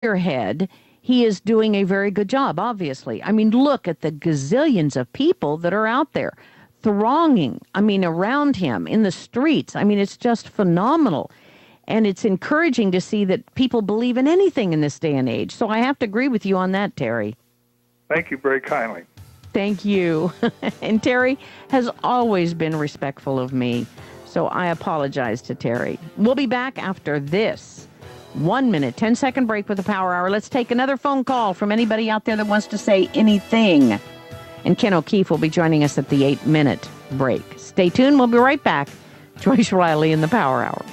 figurehead, he is doing a very good job, obviously. I mean, look at the gazillions of people that are out there thronging, around him in the streets. It's just phenomenal. And it's encouraging to see that people believe in anything in this day and age. So I have to agree with you on that, Terry. Thank you very kindly. Thank you. And Terry has always been respectful of me. So I apologize to Terry. We'll be back after this 1 minute, 10-second break with the Power Hour. Let's take another phone call from anybody out there that wants to say anything. And Ken O'Keefe will be joining us at the 8-minute break. Stay tuned. We'll be right back. Joyce Riley in the Power Hour.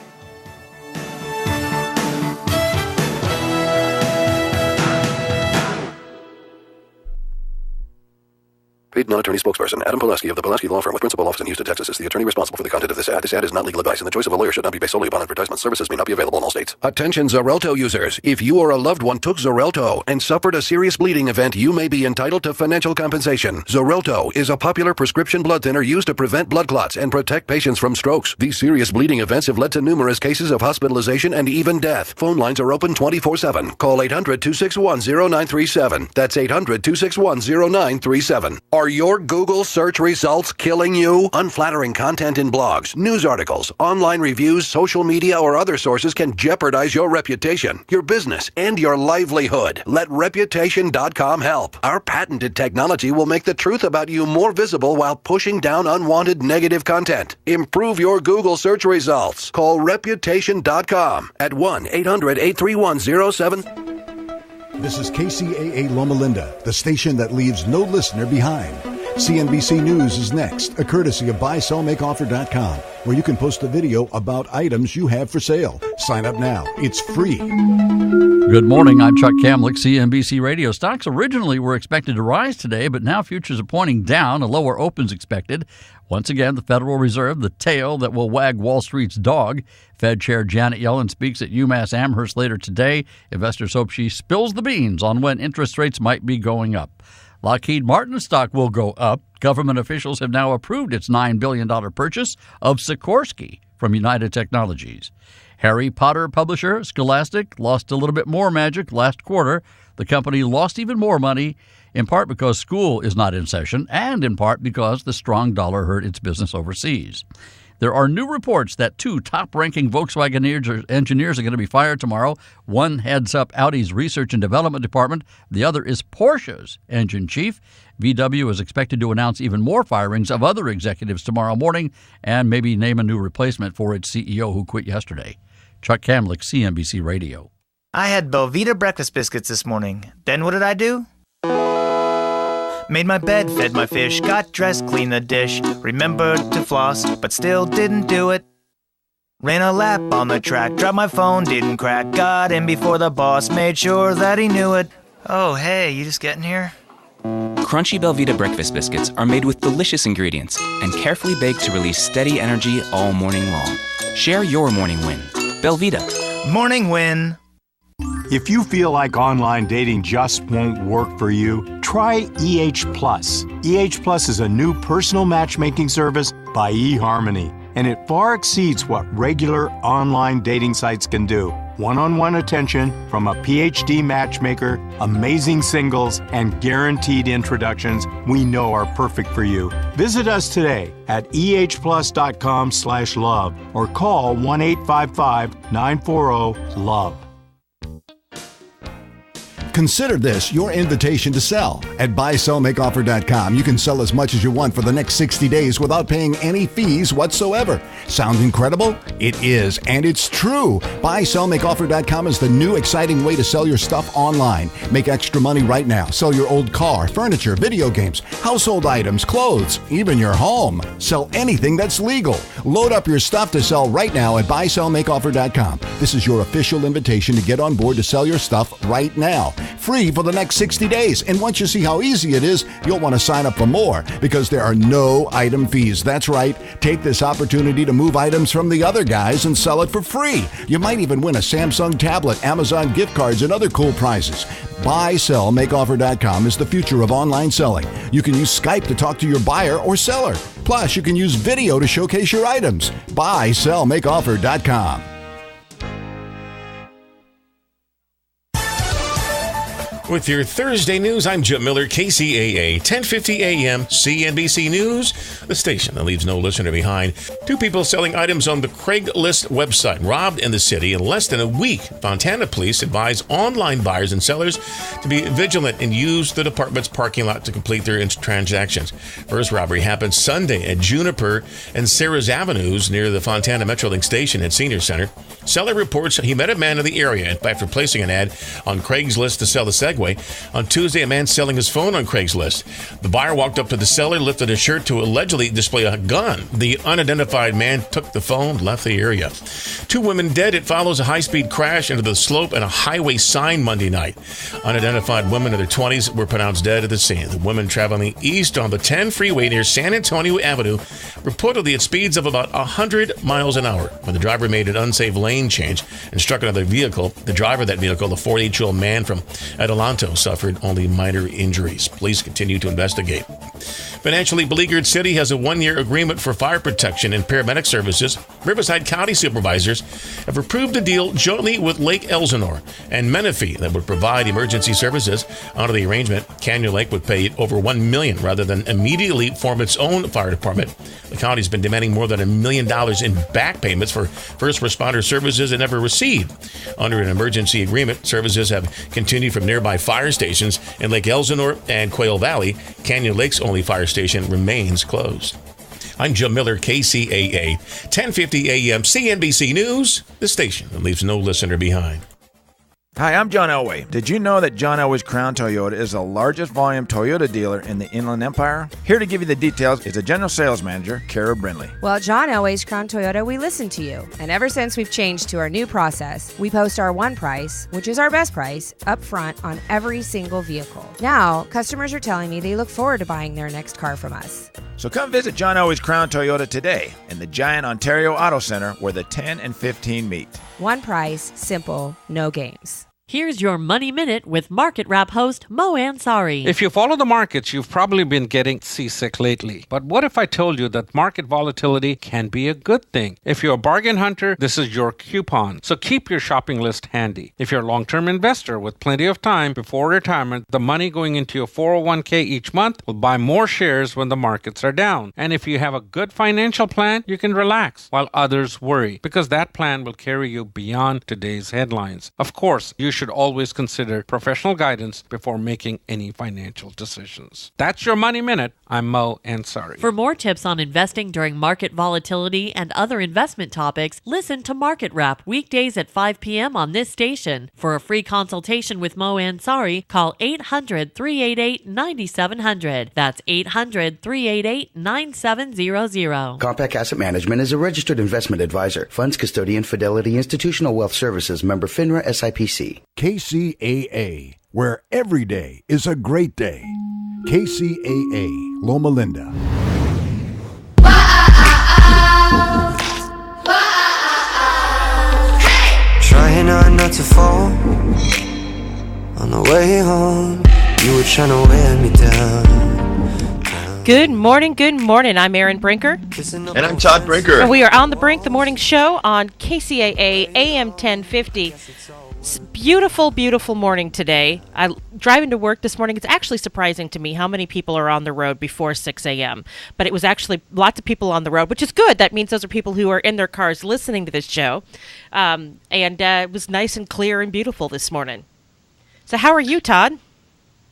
Paid non-attorney spokesperson Adam Pulaski of the Pulaski Law Firm with principal office in Houston, Texas is the attorney responsible for the content of this ad. This ad is not legal advice, and the choice of a lawyer should not be based solely upon advertisement. Services may not be available in all states. Attention Xarelto users. If you or a loved one took Xarelto and suffered a serious bleeding event, you may be entitled to financial compensation. Xarelto is a popular prescription blood thinner used to prevent blood clots and protect patients from strokes. These serious bleeding events have led to numerous cases of hospitalization and even death. Phone lines are open 24/7. Call 800-261-0937. That's 800-261-0937. Are your Google search results killing you? Unflattering content in blogs, news articles, online reviews, social media, or other sources can jeopardize your reputation, your business, and your livelihood. Let Reputation.com help. Our patented technology will make the truth about you more visible while pushing down unwanted negative content. Improve your Google search results. Call Reputation.com at 1-800-831-07. This is KCAA Loma Linda, the station that leaves no listener behind. CNBC News is next, a courtesy of BuySellMakeOffer.com, where you can post a video about items you have for sale. Sign up now. It's free. Good morning. I'm Chuck Kamlick, CNBC Radio. Stocks originally were expected to rise today, but now futures are pointing down. A lower opens expected. Once again, the Federal Reserve, the tail that will wag Wall Street's dog. Fed Chair Janet Yellen speaks at UMass Amherst later today. Investors hope she spills the beans on when interest rates might be going up. Lockheed Martin stock will go up. Government officials have now approved its $9 billion purchase of Sikorsky from United Technologies. Harry Potter publisher Scholastic lost a little bit more magic last quarter. The company lost even more money, in part because school is not in session, and in part because the strong dollar hurt its business overseas. There are new reports that 2 top-ranking Volkswagen engineers are going to be fired tomorrow. One heads up Audi's research and development department. The other is Porsche's engine chief. VW is expected to announce even more firings of other executives tomorrow morning and maybe name a new replacement for its CEO who quit yesterday. Chuck Kamlick, CNBC Radio. I had Belvita breakfast biscuits this morning. Then what did I do? Made my bed, fed my fish, got dressed, cleaned the dish, remembered to floss, but still didn't do it. Ran a lap on the track, dropped my phone, didn't crack, got in before the boss, made sure that he knew it. Oh, hey, you just getting here? Crunchy Belvita breakfast biscuits are made with delicious ingredients and carefully baked to release steady energy all morning long. Share your morning win. Belvita. Morning win. If you feel like online dating just won't work for you, try EH Plus. EH Plus is a new personal matchmaking service by eHarmony, and it far exceeds what regular online dating sites can do. One-on-one attention from a PhD matchmaker, amazing singles, and guaranteed introductions we know are perfect for you. Visit us today at ehplus.com/love or call 1-855-940-LOVE. Consider this your invitation to sell. At BuySellMakeOffer.com, you can sell as much as you want for the next 60 days without paying any fees whatsoever. Sound incredible? It is, and it's true. BuySellMakeOffer.com is the new exciting way to sell your stuff online. Make extra money right now. Sell your old car, furniture, video games, household items, clothes, even your home. Sell anything that's legal. Load up your stuff to sell right now at BuySellMakeOffer.com. This is your official invitation to get on board to sell your stuff right now. Free for the next 60 days. And once you see how easy it is, you'll want to sign up for more because there are no item fees. That's right. Take this opportunity to move items from the other guys and sell it for free. You might even win a Samsung tablet, Amazon gift cards, and other cool prizes. BuySellMakeOffer.com is the future of online selling. You can use Skype to talk to your buyer or seller. Plus, you can use video to showcase your items. BuySellMakeOffer.com. With your Thursday news, I'm Jim Miller, KCAA, 1050 AM, CNBC News, the station that leaves no listener behind. 2 people selling items on the Craigslist website robbed in the city in less than a week. Fontana police advise online buyers and sellers to be vigilant and use the department's parking lot to complete their transactions. First robbery happened Sunday at Juniper and Sarah's Avenues near the Fontana Metrolink station at Senior Center. Seller reports he met a man in the area after placing an ad on Craigslist to sell the Segway. On Tuesday, a man selling his phone on Craigslist. The buyer walked up to the seller, lifted his shirt to allegedly display a gun. The unidentified man took the phone, left the area. 2 women dead. It follows a high-speed crash into the slope and a highway sign Monday night. Unidentified women in their 20s were pronounced dead at the scene. The women traveling east on the 10 freeway near San Antonio Avenue reportedly at speeds of about 100 miles an hour when the driver made an unsafe lane change and struck another vehicle. The driver of that vehicle, the 48-year-old man from Adelanto, suffered only minor injuries. Police continue to investigate. Financially beleaguered city has a 1-year agreement for fire protection and paramedic services. Riverside County supervisors have approved a deal jointly with Lake Elsinore and Menifee that would provide emergency services. Under the arrangement, Canyon Lake would pay over $1 million rather than immediately form its own fire department. The county's been demanding more than $1 million in back payments for first responder services it never received. Under an emergency agreement, services have continued from nearby fire stations in Lake Elsinore and Quail Valley. Canyon Lake's only fire station remains closed. I'm Jim Miller, KCAA, 1050 AM, CNBC News, the station that leaves no listener behind. Hi, I'm John Elway. Did you know that John Elway's Crown Toyota is the largest volume Toyota dealer in the Inland Empire? Here to give you the details is the General Sales Manager, Kara Brindley. Well, at John Elway's Crown Toyota, we listen to you. And ever since we've changed to our new process, we post our one price, which is our best price, up front on every single vehicle. Now, customers are telling me they look forward to buying their next car from us. So come visit John Elway's Crown Toyota today in the Giant Ontario Auto Center where the 10 and 15 meet. One price, simple, no games. Here's your Money Minute with Market Wrap host Mo Ansari. If you follow the markets, you've probably been getting seasick lately. But what if I told you that market volatility can be a good thing? If you're a bargain hunter, this is your coupon. So keep your shopping list handy. If you're a long-term investor with plenty of time before retirement, the money going into your 401k each month will buy more shares when the markets are down. And if you have a good financial plan, you can relax while others worry, because that plan will carry you beyond today's headlines. Of course, you should always consider professional guidance before making any financial decisions. That's your Money Minute. I'm Mo Ansari. For more tips on investing during market volatility and other investment topics, listen to Market Wrap weekdays at 5 p.m. on this station. For a free consultation with Mo Ansari, call 800-388-9700. That's 800-388-9700. Compact Asset Management is a registered investment advisor. Funds custodian, Fidelity Institutional Wealth Services, member FINRA SIPC. KCAA, where every day is a great day. KCAA, Loma Linda. Trying hard not to fall. On the way home, you were trying to wear me down. Good morning. I'm Erin Brinker. And I'm Todd Brinker. And we are on the Brink, the morning show on KCAA AM 1050. It's beautiful, beautiful morning today. I'm driving to work this morning. It's actually surprising to me how many people are on the road before 6 a.m. But it was actually lots of people on the road, which is good. That means those are people who are in their cars listening to this show. And it was nice and clear and beautiful this morning. So how are you, Todd?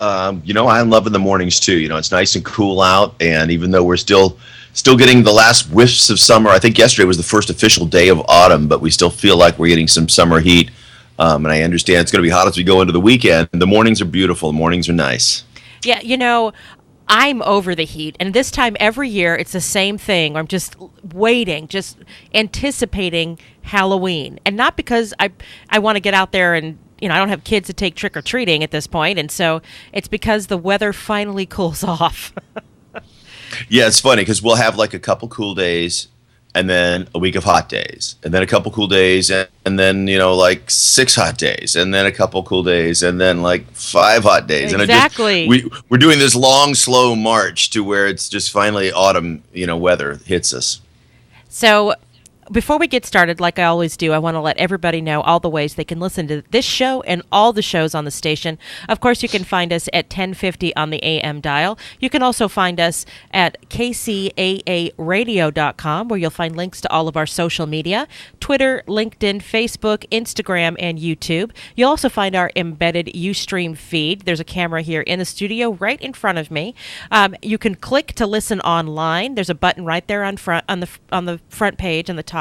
I'm loving the mornings too. It's nice and cool out, and even though we're still getting the last whiffs of summer, I think yesterday was the first official day of autumn, but we still feel like we're getting some summer heat. And I understand it's going to be hot as we go into the weekend. The mornings are beautiful. The mornings are nice. Yeah, I'm over the heat, and this time every year it's the same thing. I'm just waiting, just anticipating Halloween, and not because I want to get out there and I don't have kids to take trick-or-treating at this point, and so it's because the weather finally cools off. Yeah, it's funny because we'll have like a couple cool days and then a week of hot days and then a couple cool days and then, like 6 hot days and then a couple cool days and then like 5 hot days. Exactly. And we're doing this long, slow march to where it's just finally autumn, weather hits us. So Before we get started, like I always do, I want to let everybody know all the ways they can listen to this show and all the shows on the station. Of course, you can find us at 1050 on the AM dial. You can also find us at kcaaradio.com, where you'll find links to all of our social media, Twitter, LinkedIn, Facebook, Instagram, and YouTube. You'll also find our embedded Ustream feed. There's a camera here in the studio right in front of me. You can click to listen online. There's a button right there on the front page on the top.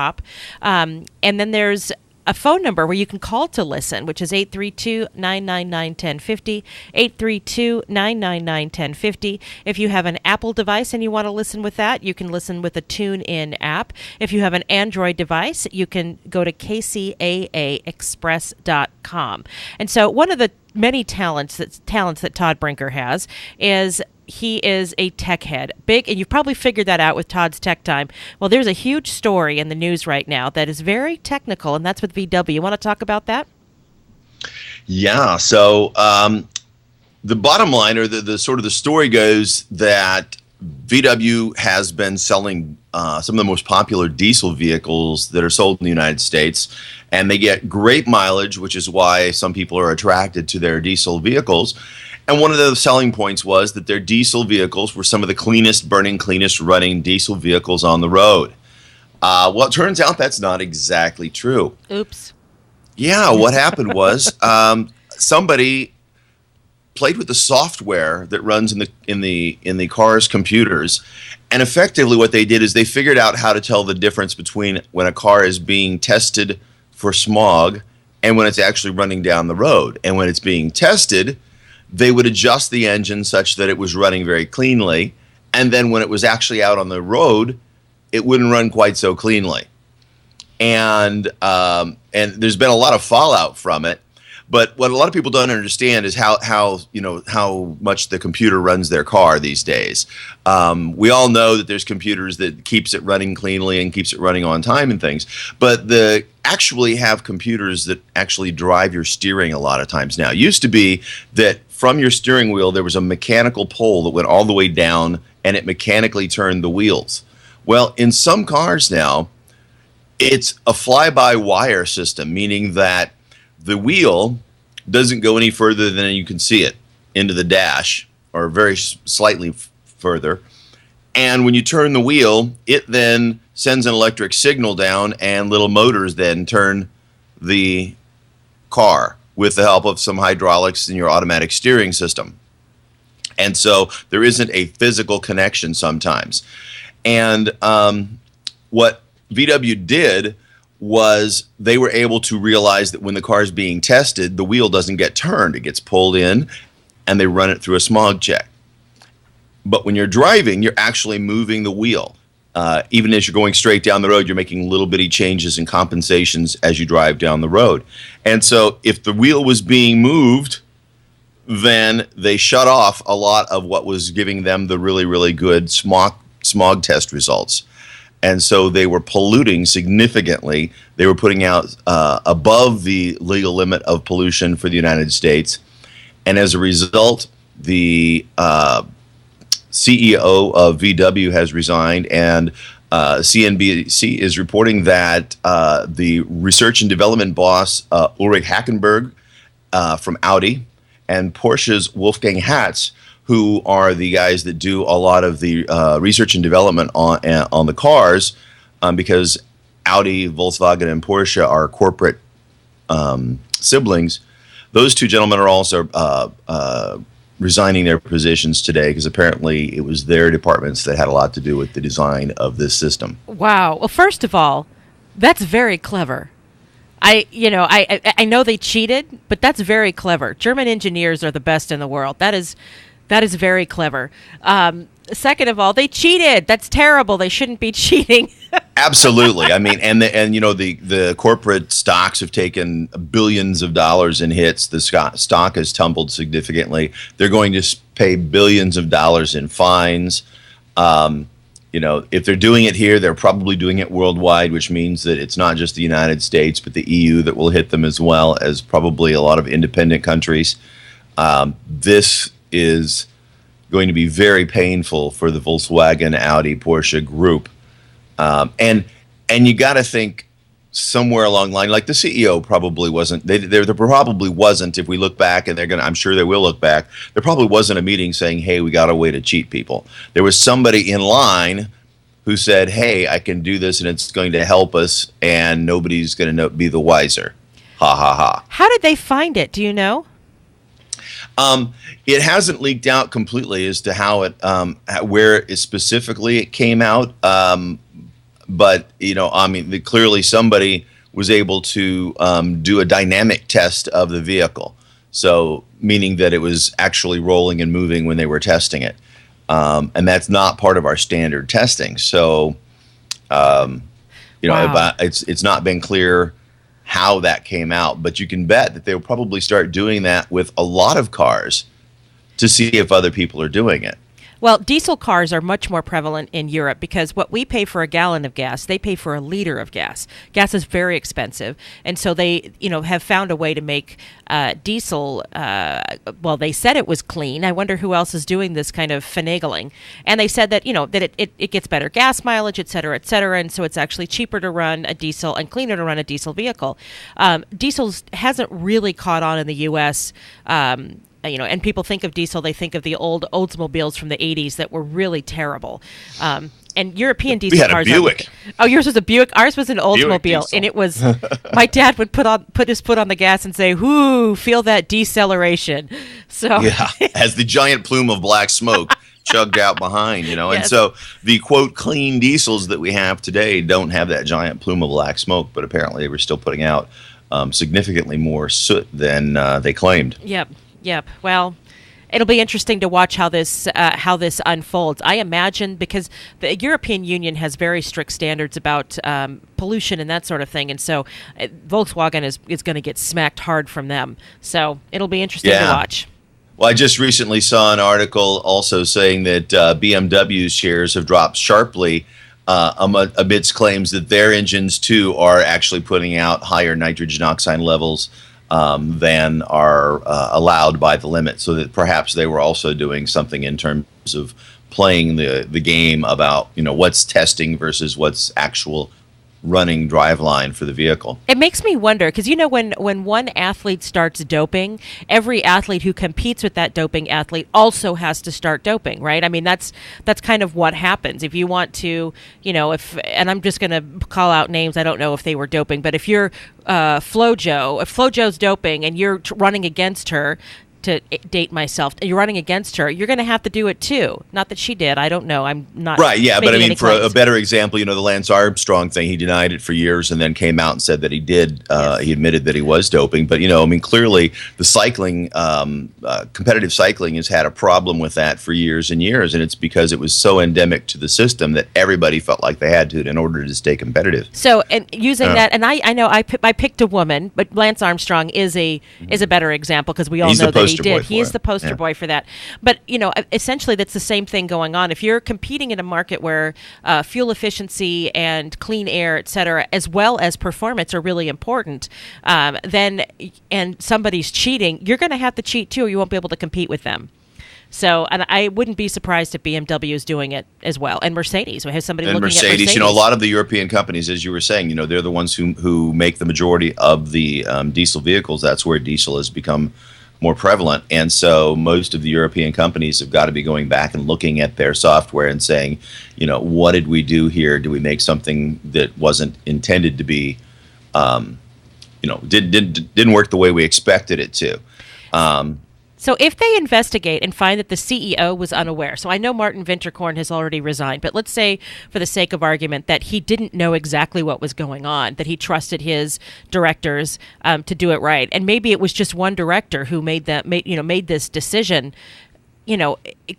And then there's a phone number where you can call to listen, which is 832-999-1050, 832-999-1050. If you have an Apple device and you want to listen with that, you can listen with the TuneIn app. If you have an Android device, you can go to kcaaexpress.com. And so one of the many talents that Todd Brinker has is he is a tech head. Big, and you've probably figured that out with Todd's Tech Time. Well, there's a huge story in the news right now that is very technical, and that's with VW. You want to talk about that? Yeah. So the bottom line, or the sort of the story goes that VW has been selling some of the most popular diesel vehicles that are sold in the United States, and they get great mileage, which is why some people are attracted to their diesel vehicles. And one of the selling points was that their diesel vehicles were some of the cleanest burning, cleanest running diesel vehicles on the road. Well, it turns out that's not exactly true. Oops. Yeah, what happened was somebody played with the software that runs in the car's computers, and effectively what they did is they figured out how to tell the difference between when a car is being tested for smog and when it's actually running down the road. And when it's being tested, they would adjust the engine such that it was running very cleanly, and then when it was actually out on the road, it wouldn't run quite so cleanly. And there's been a lot of fallout from it. But what a lot of people don't understand is how much the computer runs their car these days. We all know that there's computers that keeps it running cleanly and keeps it running on time and things. But actually have computers that actually drive your steering a lot of times now. It used to be that from your steering wheel there was a mechanical pole that went all the way down and it mechanically turned the wheels. Well, in some cars now, it's a fly-by-wire system, meaning that the wheel doesn't go any further than you can see it into the dash, or very slightly further. And when you turn the wheel, it then sends an electric signal down, and little motors then turn the car with the help of some hydraulics in your automatic steering system. And so there isn't a physical connection sometimes. And what VW did was they were able to realize that when the car is being tested, the wheel doesn't get turned. It gets pulled in, and they run it through a smog check. But when you're driving, you're actually moving the wheel. Even as you're going straight down the road, you're making little bitty changes and compensations as you drive down the road. And so if the wheel was being moved, then they shut off a lot of what was giving them the really, really good smog test results. And so they were polluting significantly. They were putting out above the legal limit of pollution for the United States. And as a result, the CEO of VW has resigned, and CNBC is reporting that the research and development boss, Ulrich Hackenberg from Audi, and Porsche's Wolfgang Hatz, who are the guys that do a lot of the research and development on the cars, because Audi, Volkswagen, and Porsche are corporate siblings. Those two gentlemen are also resigning their positions today because apparently it was their departments that had a lot to do with the design of this system. Wow. Well, first of all, that's very clever. I know they cheated, but that's very clever. German engineers are the best in the world. That is very clever. Second of all, they cheated. That's terrible. They shouldn't be cheating. Absolutely. I mean, and the corporate stocks have taken billions of dollars in hits. The stock has tumbled significantly. They're going to pay billions of dollars in fines. If they're doing it here, they're probably doing it worldwide, which means that it's not just the United States, but the EU that will hit them, as well as probably a lot of independent countries. This is going to be very painful for the Volkswagen, Audi, Porsche group. And And you got to think somewhere along the line, like the CEO probably wasn't, there probably wasn't, if we look back, and I'm sure they will look back, there probably wasn't a meeting saying, hey, we got a way to cheat people. There was somebody in line who said, hey, I can do this and it's going to help us, and nobody's going to be the wiser. Ha, ha, ha. How did they find it? Do you know? It hasn't leaked out completely as to how it, where it specifically it came out. But, clearly somebody was able to do a dynamic test of the vehicle. So, meaning that it was actually rolling and moving when they were testing it. And that's not part of our standard testing. So, Wow. it's not been clear how that came out. But you can bet that they'll probably start doing that with a lot of cars to see if other people are doing it. Well, diesel cars are much more prevalent in Europe because what we pay for a gallon of gas, they pay for a liter of gas. Gas is very expensive, and so they, have found a way to make diesel. Well, they said it was clean. I wonder who else is doing this kind of finagling. And they said that that it gets better gas mileage, et cetera, and so it's actually cheaper to run a diesel and cleaner to run a diesel vehicle. Diesel hasn't really caught on in the U.S. And people think of diesel, they think of the old Oldsmobiles from the 80s that were really terrible. And European diesel cars. We had a Buick. Oh, yours was a Buick? Ours was an Oldsmobile. And it was, my dad would put his foot on the gas and say, whoo, feel that deceleration. So yeah, as the giant plume of black smoke chugged out behind, Yes. And so the, quote, clean diesels that we have today don't have that giant plume of black smoke, but apparently they were still putting out significantly more soot than they claimed. Yep. Well, it'll be interesting to watch how this unfolds. I imagine because the European Union has very strict standards about pollution and that sort of thing, and so Volkswagen is going to get smacked hard from them. So it'll be interesting to watch. Well, I just recently saw an article also saying that BMW's shares have dropped sharply amidst claims that their engines too are actually putting out higher nitrogen oxide levels than are allowed by the limit, so that perhaps they were also doing something in terms of playing the game about what's testing versus what's actual running driveline for the vehicle. It makes me wonder because when one athlete starts doping, every athlete who competes with that doping athlete also has to start doping, right? I mean that's kind of what happens. If you want to, and I'm just going to call out names. I don't know if they were doping, but if you're FloJo, if FloJo's doping and you're running against her. To date myself, you're running against her, you're going to have to do it too. Not that she did. I don't know. I'm not. Right, yeah, but I mean, for a better example, the Lance Armstrong thing, he denied it for years and then came out and said that he did. He admitted that he was doping. But, clearly the cycling, competitive cycling has had a problem with that for years and years. And it's because it was so endemic to the system that everybody felt like they had to in order to stay competitive. So, and using that, and I know I picked a woman, but Lance Armstrong is a better example because we all know that he did. He is the poster boy for that. But, essentially that's the same thing going on. If you're competing in a market where fuel efficiency and clean air, et cetera, as well as performance are really important, then and somebody's cheating, you're going to have to cheat too, or you won't be able to compete with them. So, and I wouldn't be surprised if BMW is doing it as well, and Mercedes. We have somebody looking at Mercedes. A lot of the European companies, as you were saying, they're the ones who make the majority of the diesel vehicles. That's where diesel has become more prevalent, and so most of the European companies have got to be going back and looking at their software and saying, what did we do here? Do we make something that wasn't intended to be, didn't work the way we expected it to? So if they investigate and find that the CEO was unaware, so I know Martin Winterkorn has already resigned, but let's say for the sake of argument that he didn't know exactly what was going on, that he trusted his directors to do it right, and maybe it was just one director who made this decision,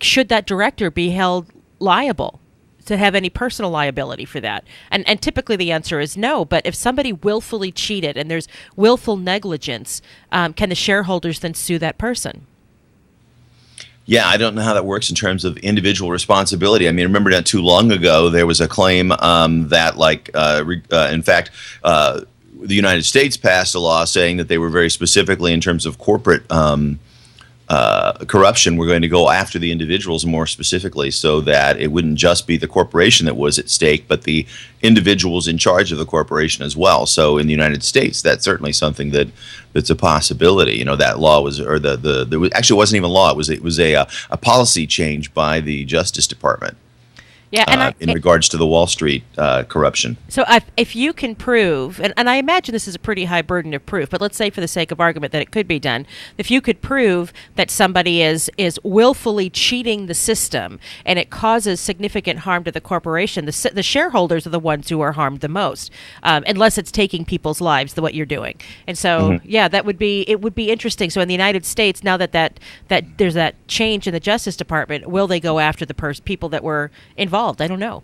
should that director be held liable? To have any personal liability for that? And typically the answer is no, but if somebody willfully cheated and there's willful negligence, can the shareholders then sue that person? Yeah, I don't know how that works in terms of individual responsibility. I mean, remember not too long ago, there was a claim that, in fact, the United States passed a law saying that they were very specifically in terms of corporate corruption, we're going to go after the individuals more specifically, so that it wouldn't just be the corporation that was at stake, but the individuals in charge of the corporation as well. So in the United States, that's certainly something that's a possibility. That law was, or actually it wasn't even law. It was a policy change by the Justice Department. Yeah, and in regards to the Wall Street corruption. So if you can prove, and I imagine this is a pretty high burden of proof, but let's say for the sake of argument that it could be done, if you could prove that somebody is willfully cheating the system and it causes significant harm to the corporation, the shareholders are the ones who are harmed the most, unless it's taking people's lives, what you're doing. And so, yeah, it would be interesting. So in the United States, now that there's that change in the Justice Department, will they go after the people that were involved? I don't know.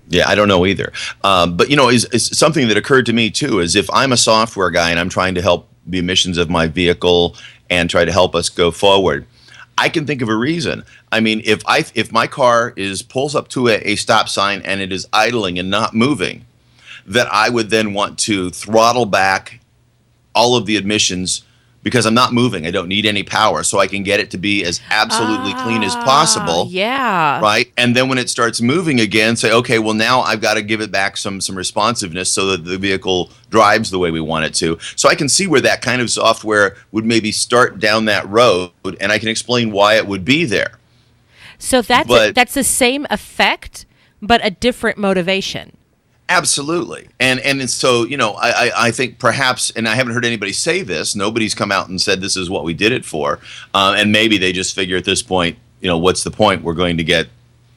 Yeah, I don't know either. But, is something that occurred to me, too, is if I'm a software guy and I'm trying to help the emissions of my vehicle and try to help us go forward, I can think of a reason. I mean, if my car pulls up to a stop sign and it is idling and not moving, that I would then want to throttle back all of the emissions because I'm not moving. I don't need any power, so I can get it to be as absolutely clean as possible. Yeah. Right? And then when it starts moving again, say, okay, well, now I've got to give it back some responsiveness so that the vehicle drives the way we want it to. So I can see where that kind of software would maybe start down that road, and I can explain why it would be there. So that's the same effect, but a different motivation. Absolutely. And so, I think perhaps, and I haven't heard anybody say this, nobody's come out and said this is what we did it for. And maybe they just figure at this point, what's the point? We're going to get,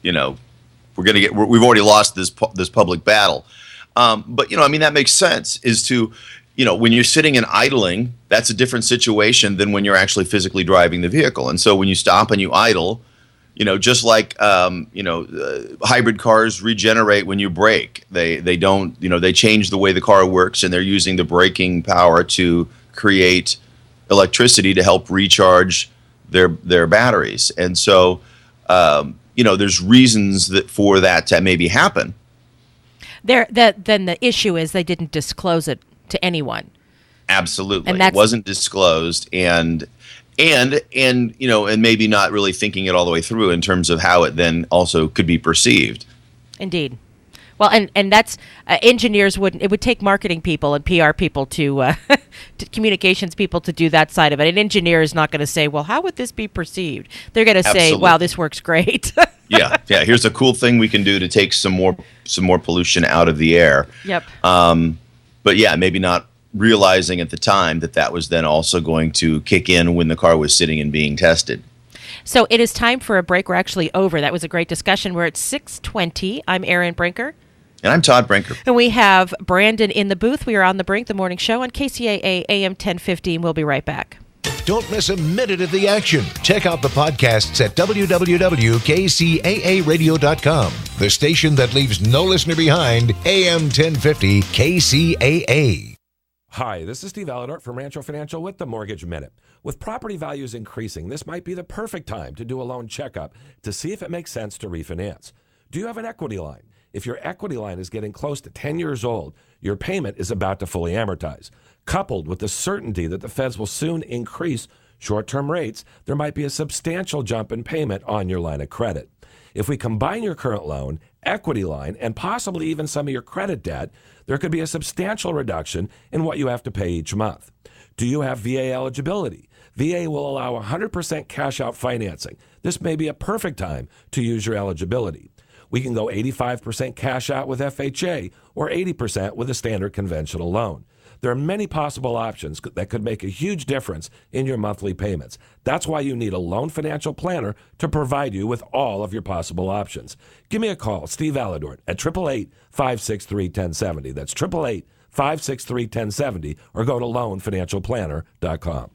we've already lost this public battle. But, that makes sense when you're sitting and idling, that's a different situation than when you're actually physically driving the vehicle. And so when you stop and you idle, just like hybrid cars regenerate when you brake. They don't, they change the way the car works, and they're using the braking power to create electricity to help recharge their batteries. And so, there's reasons for that to maybe happen. Then the issue is they didn't disclose it to anyone. Absolutely, it wasn't disclosed, and maybe not really thinking it all the way through in terms of how it then also could be perceived. Indeed. Well, and that's engineers wouldn't. It would take marketing people and PR people to communications people to do that side of it. An engineer is not going to say, "Well, how would this be perceived?" They're going to say, "Wow, this works great." yeah. Here's a cool thing we can do to take some more pollution out of the air. Yep. But yeah, maybe not realizing at the time that was then also going to kick in when the car was sitting and being tested. So it is time for a break. We're actually over. That was a great discussion. We're at 6:20. I'm Erin Brinker. And I'm Todd Brinker. And we have Brandon in the booth. We are on The Brink, the morning show on KCAA AM 1050. We'll be right back. Don't miss a minute of the action. Check out the podcasts at www.kcaaradio.com. The station that leaves no listener behind, AM 1050 KCAA. Hi, this is Steve Aladort from Rancho Financial with the Mortgage Minute. With property values increasing, this might be the perfect time to do a loan checkup to see if it makes sense to refinance. Do you have an equity line? If your equity line is getting close to 10 years old, your payment is about to fully amortize. Coupled with the certainty that the feds will soon increase short-term rates, there might be a substantial jump in payment on your line of credit. If we combine your current loan, equity line, and possibly even some of your credit debt, there could be a substantial reduction in what you have to pay each month. Do you have VA eligibility? VA will allow 100% cash-out financing. This may be a perfect time to use your eligibility. We can go 85% cash out with FHA or 80% with a standard conventional loan. There are many possible options that could make a huge difference in your monthly payments. That's why you need a loan financial planner to provide you with all of your possible options. Give me a call, Steve Aladort, at 888-563-1070. That's 888-563-1070, or go to loanfinancialplanner.com.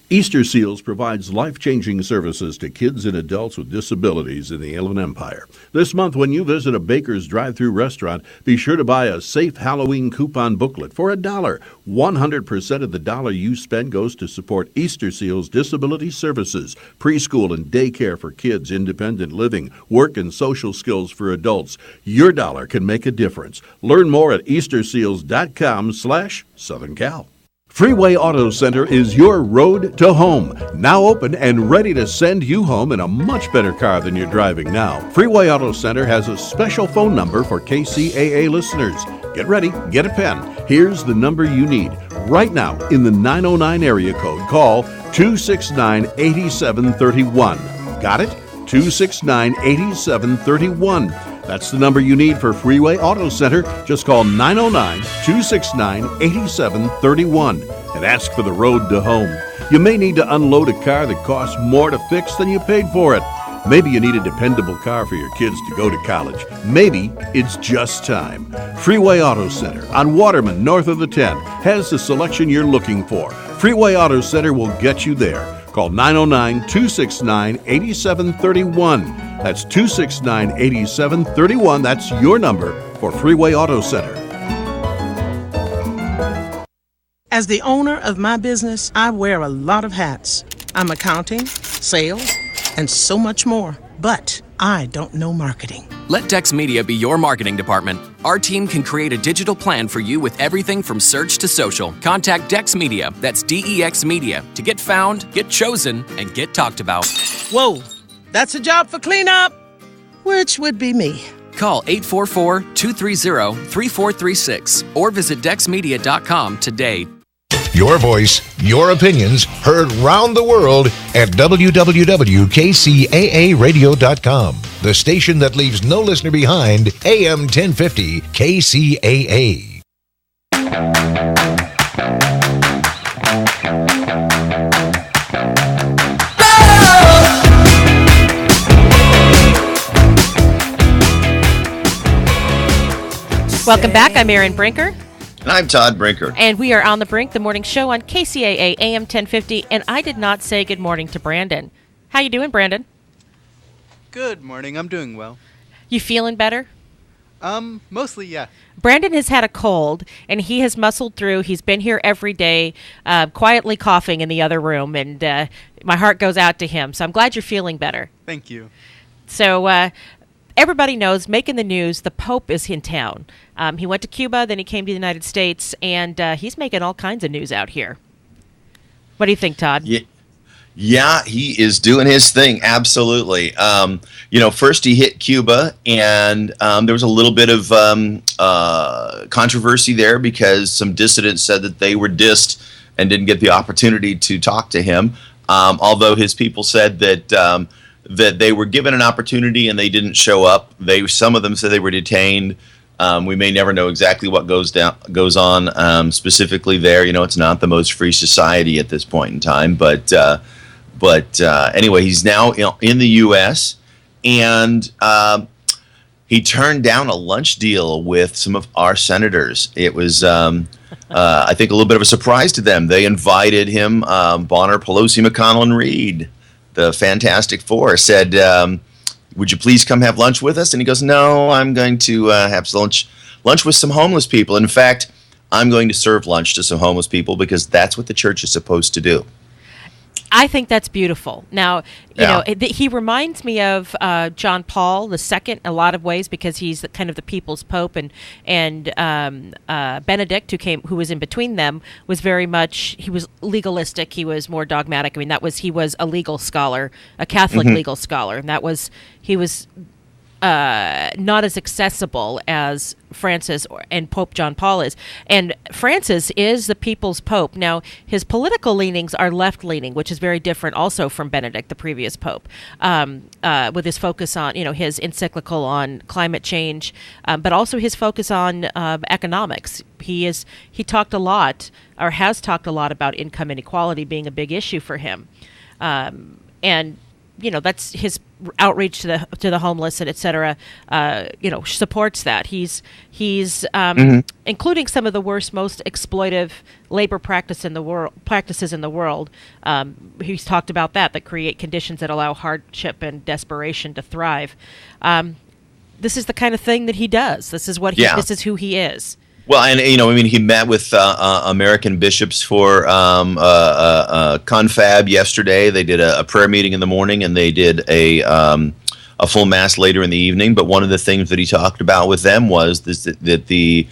Easter Seals provides life-changing services to kids and adults with disabilities in the Inland Empire. This month, when you visit a Baker's drive-thru restaurant, be sure to buy a Safe Halloween coupon booklet for $1. 100% of the dollar you spend goes to support Easter Seals disability services, preschool and daycare for kids, independent living, work and social skills for adults. Your dollar can make a difference. Learn more at easterseals.com/Southern Cal. Freeway Auto Center is your road to home. Now open and ready to send you home in a much better car than you're driving now. Freeway Auto Center has a special phone number for KCAA listeners. Get ready, get a pen. Here's the number you need. Right now, in the 909 area code, call 269-8731. Got it? 269-8731. That's the number you need for Freeway Auto Center. Just call 909-269-8731 and ask for the road to home. You may need to unload a car that costs more to fix than you paid for it. Maybe you need a dependable car for your kids to go to college. Maybe it's just time. Freeway Auto Center on Waterman, north of the 10, has the selection you're looking for. Freeway Auto Center will get you there. Call 909-269-8731. That's 269-8731. That's your number for Freeway Auto Center. As the owner of my business, I wear a lot of hats. I'm accounting, sales, and so much more. But I don't know marketing. Let Dex Media be your marketing department. Our team can create a digital plan for you with everything from search to social. Contact Dex Media, that's DEX Media, to get found, get chosen, and get talked about. Whoa, that's a job for cleanup, which would be me. Call 844-230-3436 or visit dexmedia.com today. Your voice, your opinions, heard round the world at www.kcaaradio.com. The station that leaves no listener behind, AM 1050 KCAA. Welcome back. I'm Erin Brinker. And I'm Todd Brinker. And we are on the Brink, the morning show on KCAA AM 1050. And I did not say good morning to Brandon. How you doing, Brandon? Good morning. I'm doing well. You feeling better? Mostly, yeah. Brandon has had a cold, and he has muscled through. He's been here every day, quietly coughing in the other room, and my heart goes out to him. So I'm glad you're feeling better. Thank you. So everybody knows, making the news, the Pope is in town. He went to Cuba, then he came to the United States, and he's making all kinds of news out here. What do you think, Todd? Yeah, he is doing his thing, absolutely. First he hit Cuba, and there was a little bit of controversy there because some dissidents said that they were dissed and didn't get the opportunity to talk to him, although his people said that that they were given an opportunity and they didn't show up. Some of them said they were detained. We may never know exactly what goes on specifically there. It's not the most free society at this point in time, but anyway, he's now in the U.S. and he turned down a lunch deal with some of our senators. It was, I think, a little bit of a surprise to them. They invited him, Bonner, Pelosi, McConnell, and Reid, the Fantastic Four, said, would you please come have lunch with us? And he goes, no, I'm going to have lunch with some homeless people. In fact, I'm going to serve lunch to some homeless people because that's what the church is supposed to do. I think that's beautiful. Now, you know, he reminds me of John Paul II in a lot of ways because he's kind of the people's pope, and Benedict, who was in between them, was very much, he was legalistic. He was more dogmatic. I mean, he was a legal scholar, a Catholic legal scholar, and he was not as accessible as Francis and Pope John Paul is. And Francis is the people's pope. Now, his political leanings are left-leaning, which is very different also from Benedict, the previous pope, with his focus on, his encyclical on climate change, but also his focus on economics. He talked a lot, or has talked a lot, about income inequality being a big issue for him. And that's his outreach to the homeless and et cetera, supports that. He's including some of the worst, most exploitive labor practices in the world. He's talked about that create conditions that allow hardship and desperation to thrive. This is the kind of thing that he does. This is this is who he is. Well, and he met with American bishops for confab yesterday. They did a prayer meeting in the morning, and they did a full mass later in the evening. But one of the things that he talked about with them was that the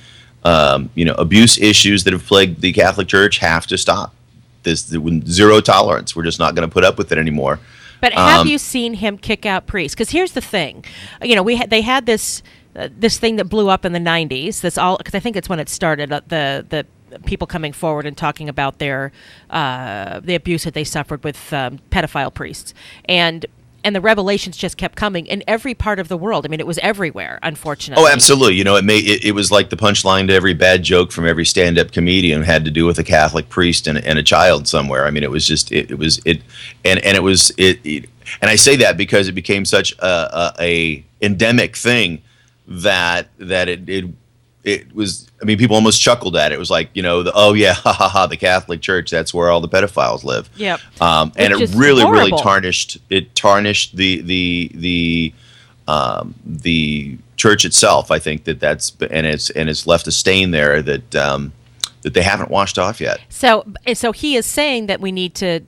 abuse issues that have plagued the Catholic Church have to stop. This zero tolerance. We're just not going to put up with it anymore. But have you seen him kick out priests? Because here's the thing, they had this thing that blew up in the 90s. Because I think it's when it started. The people coming forward and talking about their the abuse that they suffered with pedophile priests, and the revelations just kept coming in every part of the world. I mean, it was everywhere, unfortunately. Oh, absolutely. It was like the punchline to every bad joke from every stand-up comedian had to do with a Catholic priest and a child somewhere. I mean, it was just and I say that because it became such a endemic thing that it was. I mean, people almost chuckled at it. It was like, the Catholic Church, that's where all the pedophiles live. Yep. And it really tarnished the church itself. I think it's left a stain there that they haven't washed off yet. So he is saying that we need to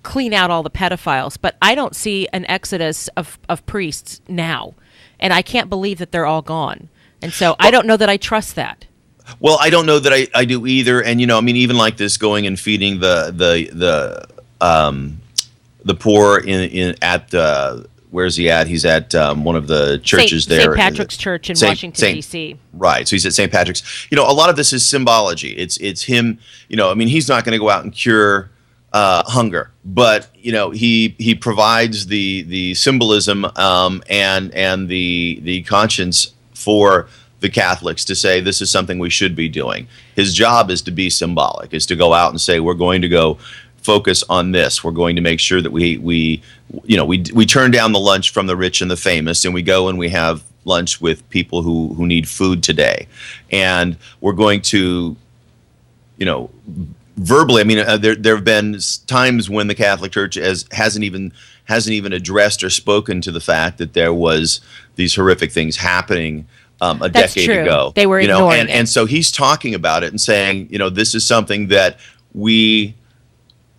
clean out all the pedophiles, but I don't see an exodus of priests now, and I can't believe that they're all gone. And so I don't know that I trust that. Well, I don't know that I do either. And even like this, going and feeding the poor at where's he at? He's at one of the churches there, St. Patrick's Church in Washington D.C. Right. So he's at St. Patrick's. A lot of this is symbology. It's him. He's not going to go out and cure hunger, but he provides the symbolism and the conscience for the Catholics to say this is something we should be doing. His job is to be symbolic, is to go out and say we're going to go focus on this. We're going to make sure that we turn down the lunch from the rich and the famous, and we go and we have lunch with people who need food today. And we're going to, verbally. I mean, there have been times when the Catholic Church hasn't even addressed or spoken to the fact that there was these horrific things happening a decade ago. They were ignoring it. And so he's talking about it and saying, this is something that we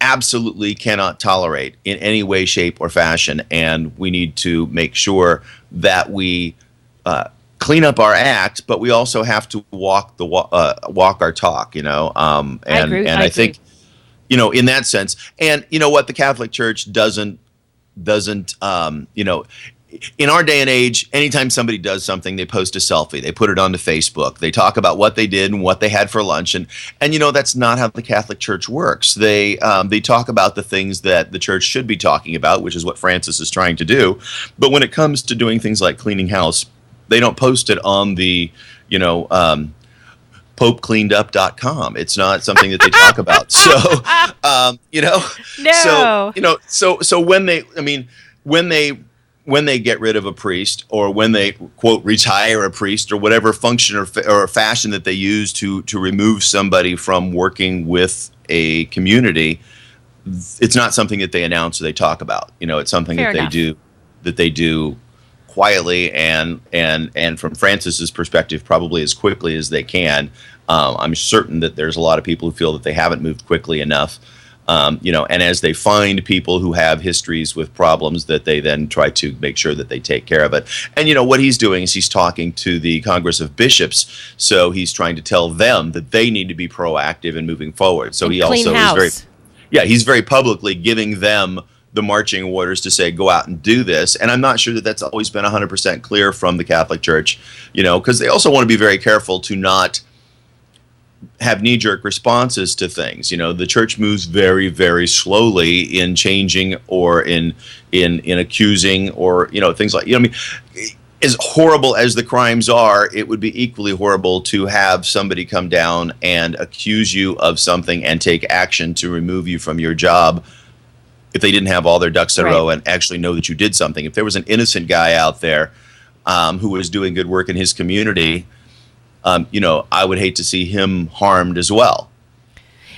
absolutely cannot tolerate in any way, shape, or fashion, and we need to make sure that we clean up our act, but we also have to walk our talk. I think, in that sense, and what the Catholic Church doesn't. In our day and age, anytime somebody does something, they post a selfie, they put it onto Facebook, they talk about what they did and what they had for lunch, and that's not how the Catholic Church works. They talk about the things that the church should be talking about, which is what Francis is trying to do. But when it comes to doing things like cleaning house, they don't post it on the popecleanedup.com. It's not something that they talk about. So No. So when they get rid of a priest, or when they, quote, retire a priest, or whatever function or fashion that they use to remove somebody from working with a community, it's not something that they announce or they talk about. It's something that they do quietly and from Francis's perspective, probably as quickly as they can. I'm certain that there's a lot of people who feel that they haven't moved quickly enough. And as they find people who have histories with problems, that they then try to make sure that they take care of it. And what he's doing is he's talking to the Congress of Bishops, so he's trying to tell them that they need to be proactive in moving forward. So he also is he's very publicly giving them the marching orders to say, go out and do this. And I'm not sure that that's always been 100% clear from the Catholic Church, because they also want to be very careful to not have knee-jerk responses to things. The church moves very, very slowly in changing or in accusing or things like as horrible as the crimes are, it would be equally horrible to have somebody come down and accuse you of something and take action to remove you from your job if they didn't have all their ducks in a row and actually know that you did something. If there was an innocent guy out there who was doing good work in his community, I would hate to see him harmed as well.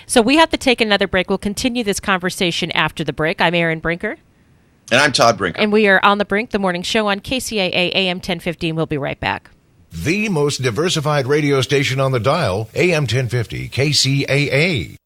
So we have to take another break. We'll continue this conversation after the break. I'm Erin Brinker. And I'm Todd Brinker. And we are on the Brink, the morning show on KCAA AM 1050. We'll be right back. The most diversified radio station on the dial, AM 1050 KCAA.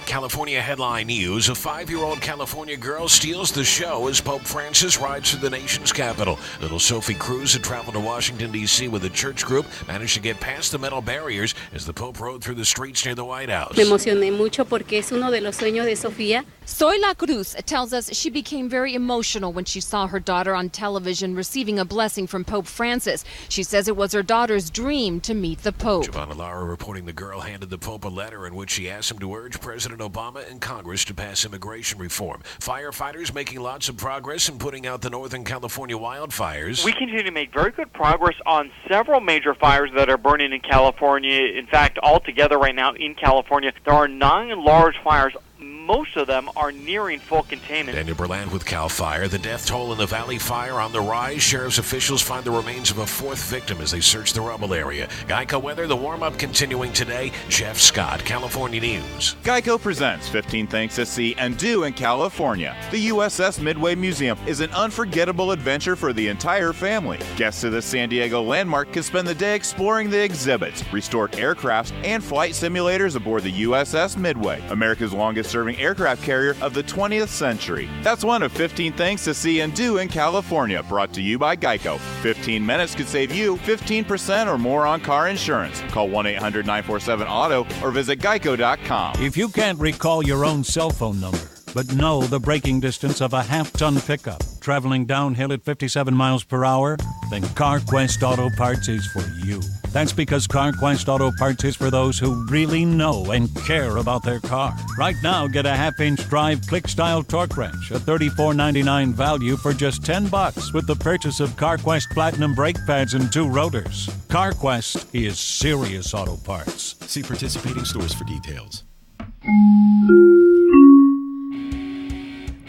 California headline news. A 5-year-old California girl steals the show as Pope Francis rides through the nation's capital. Little Sophie Cruz had traveled to Washington, D.C. with a church group, managed to get past the metal barriers as the Pope rode through the streets near the White House. Me emocioné mucho porque es uno de los sueños de Sofía. Zoila Cruz tells us she became very emotional when she saw her daughter on television receiving a blessing from Pope Francis. She says it was her daughter's dream to meet the Pope. Giovanna Lara reporting the girl handed the Pope a letter in which she asked him to urge President Obama and Congress to pass immigration reform. Firefighters making lots of progress in putting out the Northern California wildfires. We continue to make very good progress on several major fires that are burning in California. In fact, altogether right now in California, there are 9 large fires. Most of them are nearing full containment. Daniel Berland with CAL FIRE. The death toll in the Valley Fire on the rise. Sheriff's officials find the remains of a 4th victim as they search the rubble area. Geico weather, the warm-up continuing today. Jeff Scott, California News. Geico presents 15 Things to See and Do in California. The USS Midway Museum is an unforgettable adventure for the entire family. Guests of the San Diego landmark can spend the day exploring the exhibits, restored aircrafts, and flight simulators aboard the USS Midway, America's longest-serving aircraft carrier of the 20th century. That's one of 15 things to see and do in California, brought to you by Geico. 15 minutes could save you 15% or more on car insurance. Call 1-800-947-AUTO or visit geico.com. If you can't recall your own cell phone number, but know the braking distance of a half-ton pickup traveling downhill at 57 miles per hour, then CarQuest Auto Parts is for you. That's because CarQuest Auto Parts is for those who really know and care about their car. Right now, get a half-inch drive click-style torque wrench, a $34.99 value for just $10 with the purchase of CarQuest Platinum brake pads and 2 rotors. CarQuest is serious auto parts. See participating stores for details.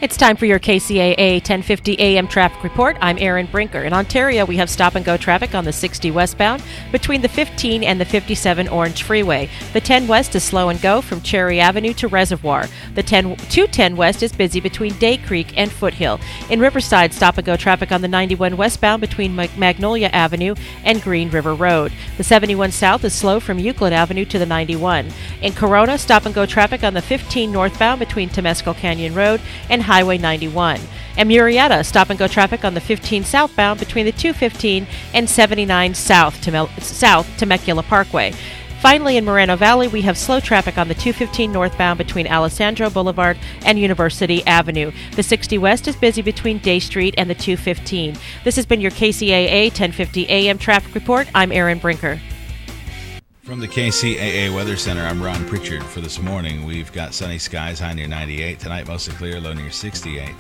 It's time for your KCAA 1050 AM traffic report. I'm Erin Brinker. In Ontario, we have stop-and-go traffic on the 60 westbound between the 15 and the 57 Orange Freeway. The 10 west is slow and go from Cherry Avenue to Reservoir. The 210 west is busy between Day Creek and Foothill. In Riverside, stop-and-go traffic on the 91 westbound between Magnolia Avenue and Green River Road. The 71 south is slow from Euclid Avenue to the 91. In Corona, stop-and-go traffic on the 15 northbound between Temescal Canyon Road and Highway 91. And Murrieta, stop-and-go traffic on the 15 southbound between the 215 and 79 south Temecula Parkway. Finally, in Moreno Valley, we have slow traffic on the 215 northbound between Alessandro Boulevard and University Avenue. The 60 west is busy between Day Street and the 215. This has been your KCAA 1050 AM traffic report. I'm Erin Brinker. From the KCAA Weather Center, I'm Ron Pritchard. For this morning, we've got sunny skies, high near 98. Tonight, mostly clear, low near 68.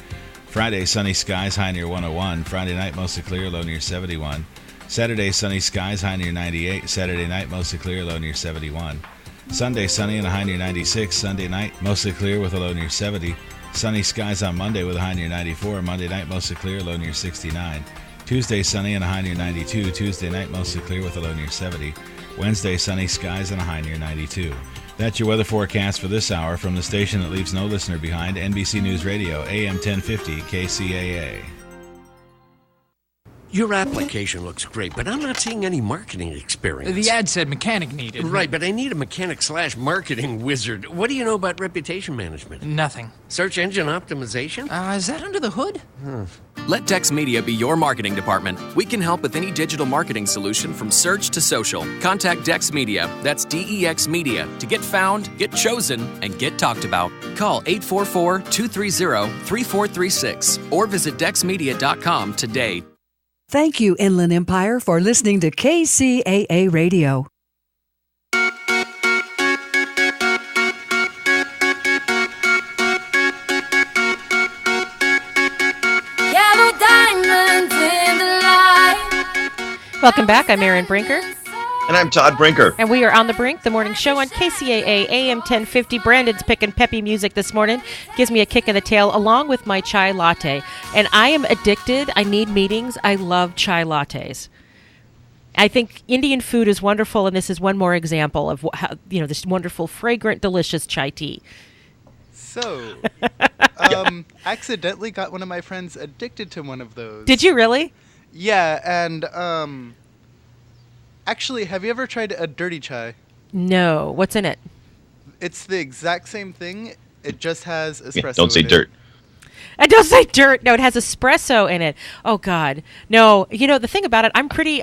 Friday, sunny skies, high near 101. Friday night, mostly clear, low near 71. Saturday, sunny skies, high near 98. Saturday night, mostly clear, low near 71. Sunday, sunny and a high near 96. Sunday night, mostly clear with a low near 70. Sunny skies on Monday with a high near 94. Monday night, mostly clear, low near 69. Tuesday, sunny and a high near 92. Tuesday night, mostly clear with a low near 70. Wednesday, sunny skies and a high near 92. That's your weather forecast for this hour from the station that leaves no listener behind, NBC News Radio, AM 1050, KCAA. Your application looks great, but I'm not seeing any marketing experience. The ad said mechanic needed. Right, but I need a mechanic/marketing wizard. What do you know about reputation management? Nothing. Search engine optimization? Is that under the hood? Let Dex Media be your marketing department. We can help with any digital marketing solution from search to social. Contact Dex Media, that's DEX Media, to get found, get chosen, and get talked about. Call 844-230-3436 or visit dexmedia.com today. Thank you, Inland Empire, for listening to KCAA Radio. Welcome back. I'm Erin Brinker. And I'm Todd Brinker. And we are on the brink, the morning show on KCAA AM 1050. Brandon's picking peppy music this morning. Gives me a kick in the tail along with my chai latte. And I am addicted. I need meetings. I love chai lattes. I think Indian food is wonderful, and this is one more example of how, this wonderful, fragrant, delicious chai tea. So, accidentally got one of my friends addicted to one of those. Did you really? Yeah, and actually, have you ever tried a dirty chai? No. What's in it? It's the exact same thing. It just has espresso. Yeah, don't say in it. dirt. And don't say dirt. No, it has espresso in it. Oh, God. No, the thing about it, I'm pretty,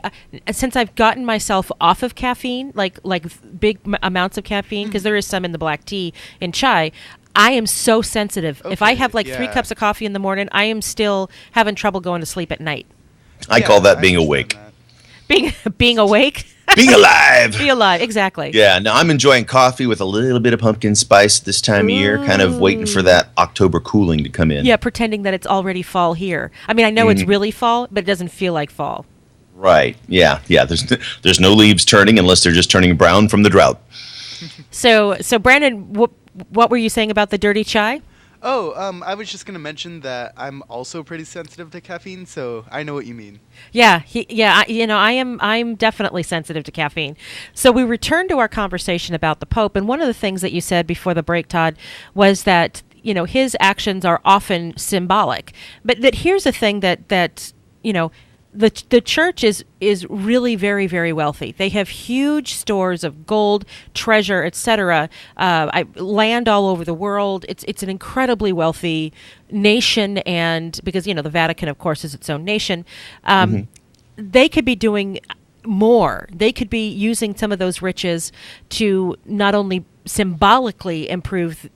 since I've gotten myself off of caffeine, like big amounts of caffeine, because there is some in the black tea and chai, I am so sensitive. If I have 3 cups of coffee in the morning, I am still having trouble going to sleep at night. I call that being awake. Being awake? Being alive. Be alive, exactly. Yeah, no, I'm enjoying coffee with a little bit of pumpkin spice this time of year, kind of waiting for that October cooling to come in. Yeah, pretending that it's already fall here. I mean, I know it's really fall, but it doesn't feel like fall. Right, yeah. There's no leaves turning unless they're just turning brown from the drought. So Brandon, what were you saying about the dirty chai? Oh, I was just going to mention that I'm also pretty sensitive to caffeine, so I know what you mean. Yeah, I'm definitely sensitive to caffeine. So we returned to our conversation about the Pope, and one of the things that you said before the break, Todd, was that, his actions are often symbolic. But that here's the thing that the church is really very, very wealthy. They have huge stores of gold, treasure, etc. Land all over the world. It's an incredibly wealthy nation, and because the Vatican, of course, is its own nation, they could be doing more. They could be using some of those riches to not only symbolically improve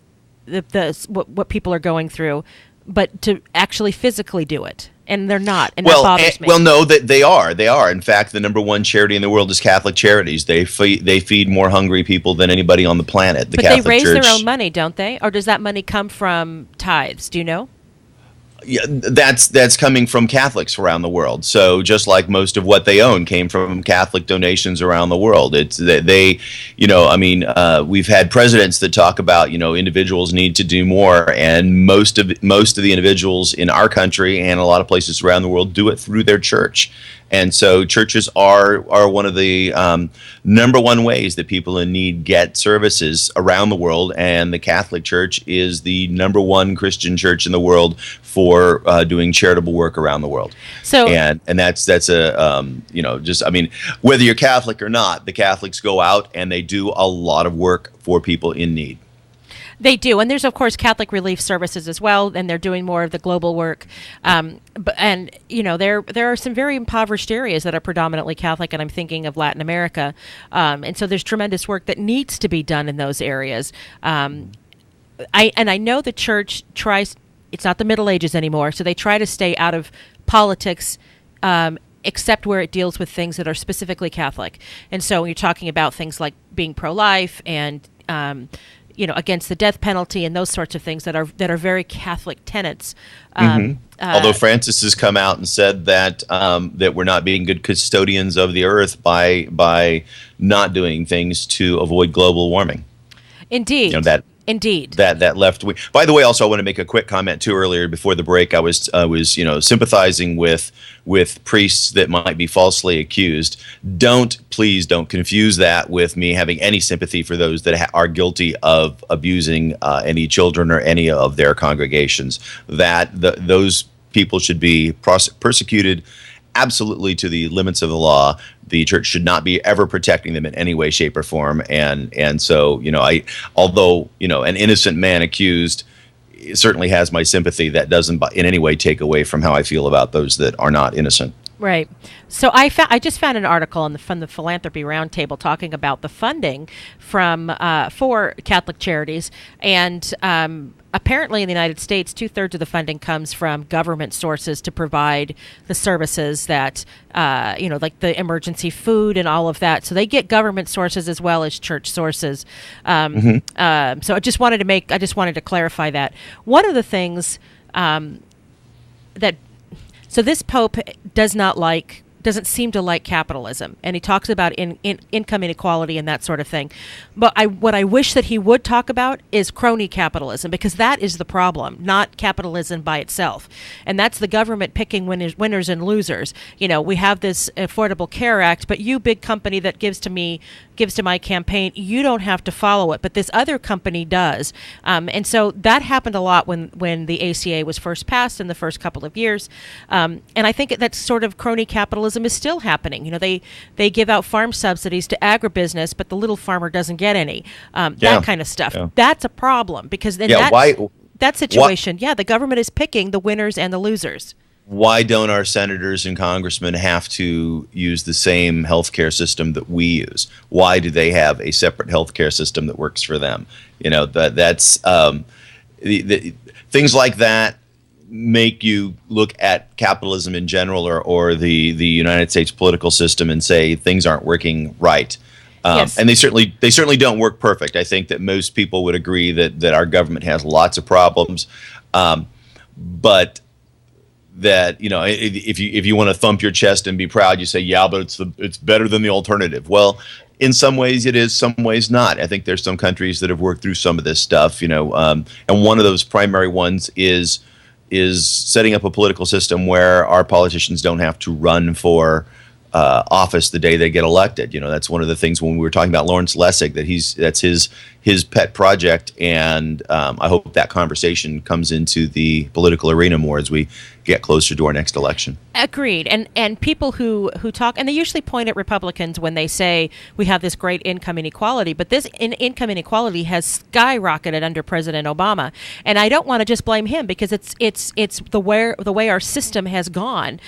what people are going through, but to actually physically do it. And they're not, and that bothers me. Well, no, they are. They are. In fact, the number one charity in the world is Catholic Charities. They feed more hungry people than anybody on the planet. But Catholic they raise Church, their own money, don't they? Or does that money come from tithes? Do you know? Yeah, that's coming from Catholics around the world. So just like most of what they own came from Catholic donations around the world. It's we've had presidents that talk about individuals need to do more, and most of the individuals in our country and a lot of places around the world do it through their church. And so churches are one of the number one ways that people in need get services around the world, and the Catholic Church is the number one Christian church in the world for doing charitable work around the world. So and that's whether you're Catholic or not, the Catholics go out and they do a lot of work for people in need. They do, and there's of course Catholic Relief Services as well, and they're doing more of the global work. There are some very impoverished areas that are predominantly Catholic, and I'm thinking of Latin America, and so there's tremendous work that needs to be done in those areas. I know the church tries. It's not the Middle Ages anymore, so they try to stay out of politics. Except where it deals with things that are specifically Catholic, and so you're talking about things like being pro-life and against the death penalty and those sorts of things that are very Catholic tenets. Although Francis has come out and said that that we're not being good custodians of the earth by not doing things to avoid global warming. Indeed. Indeed. That left wing. By the way, also I want to make a quick comment too. Earlier before the break, I was sympathizing with priests that might be falsely accused. Please don't confuse that with me having any sympathy for those that are guilty of abusing any children or any of their congregations. Those people should be persecuted absolutely to the limits of the law. The church should not be ever protecting them in any way, shape, or form. And so, although an innocent man accused certainly has my sympathy, that doesn't in any way take away from how I feel about those that are not innocent. Right. So I just found an article from the Philanthropy Roundtable talking about the funding for Catholic charities, and apparently in the United States, 2/3 of the funding comes from government sources to provide the services that like the emergency food and all of that. So they get government sources as well as church sources. So I just wanted to clarify that. One of the things So this Pope doesn't seem to like capitalism, and he talks about income inequality and that sort of thing. But what I wish that he would talk about is crony capitalism, because that is the problem, not capitalism by itself. And that's the government picking winners and losers. We have this Affordable Care Act, but you, big company that gives to my campaign, you don't have to follow it, but this other company does. And so that happened a lot when the ACA was first passed in the first couple of years. And I think that's sort of crony capitalism capitalism is still happening. They give out farm subsidies to agribusiness, but the little farmer doesn't get any. That kind of stuff. Yeah. That's a problem because then that situation, the government is picking the winners and the losers. Why don't our senators and congressmen have to use the same healthcare system that we use? Why do they have a separate healthcare system that works for them? That's things like that make you look at capitalism in general or the United States political system and say things aren't working right. Yes. And they certainly don't work perfect. I think that most people would agree that our government has lots of problems, but that if you want to thump your chest and be proud, you say, yeah, but it's better than the alternative. Well, in some ways it is, some ways not. I think there's some countries that have worked through some of this stuff, and one of those primary ones is setting up a political system where our politicians don't have to run for office the day they get elected. That's one of the things when we were talking about Lawrence Lessig, that's his pet project, and I hope that conversation comes into the political arena more as we get closer to our next election. Agreed. And people who talk, and they usually point at Republicans when they say we have this great income inequality, but this income inequality has skyrocketed under President Obama, and I don't want to just blame him because it's the way our system has gone,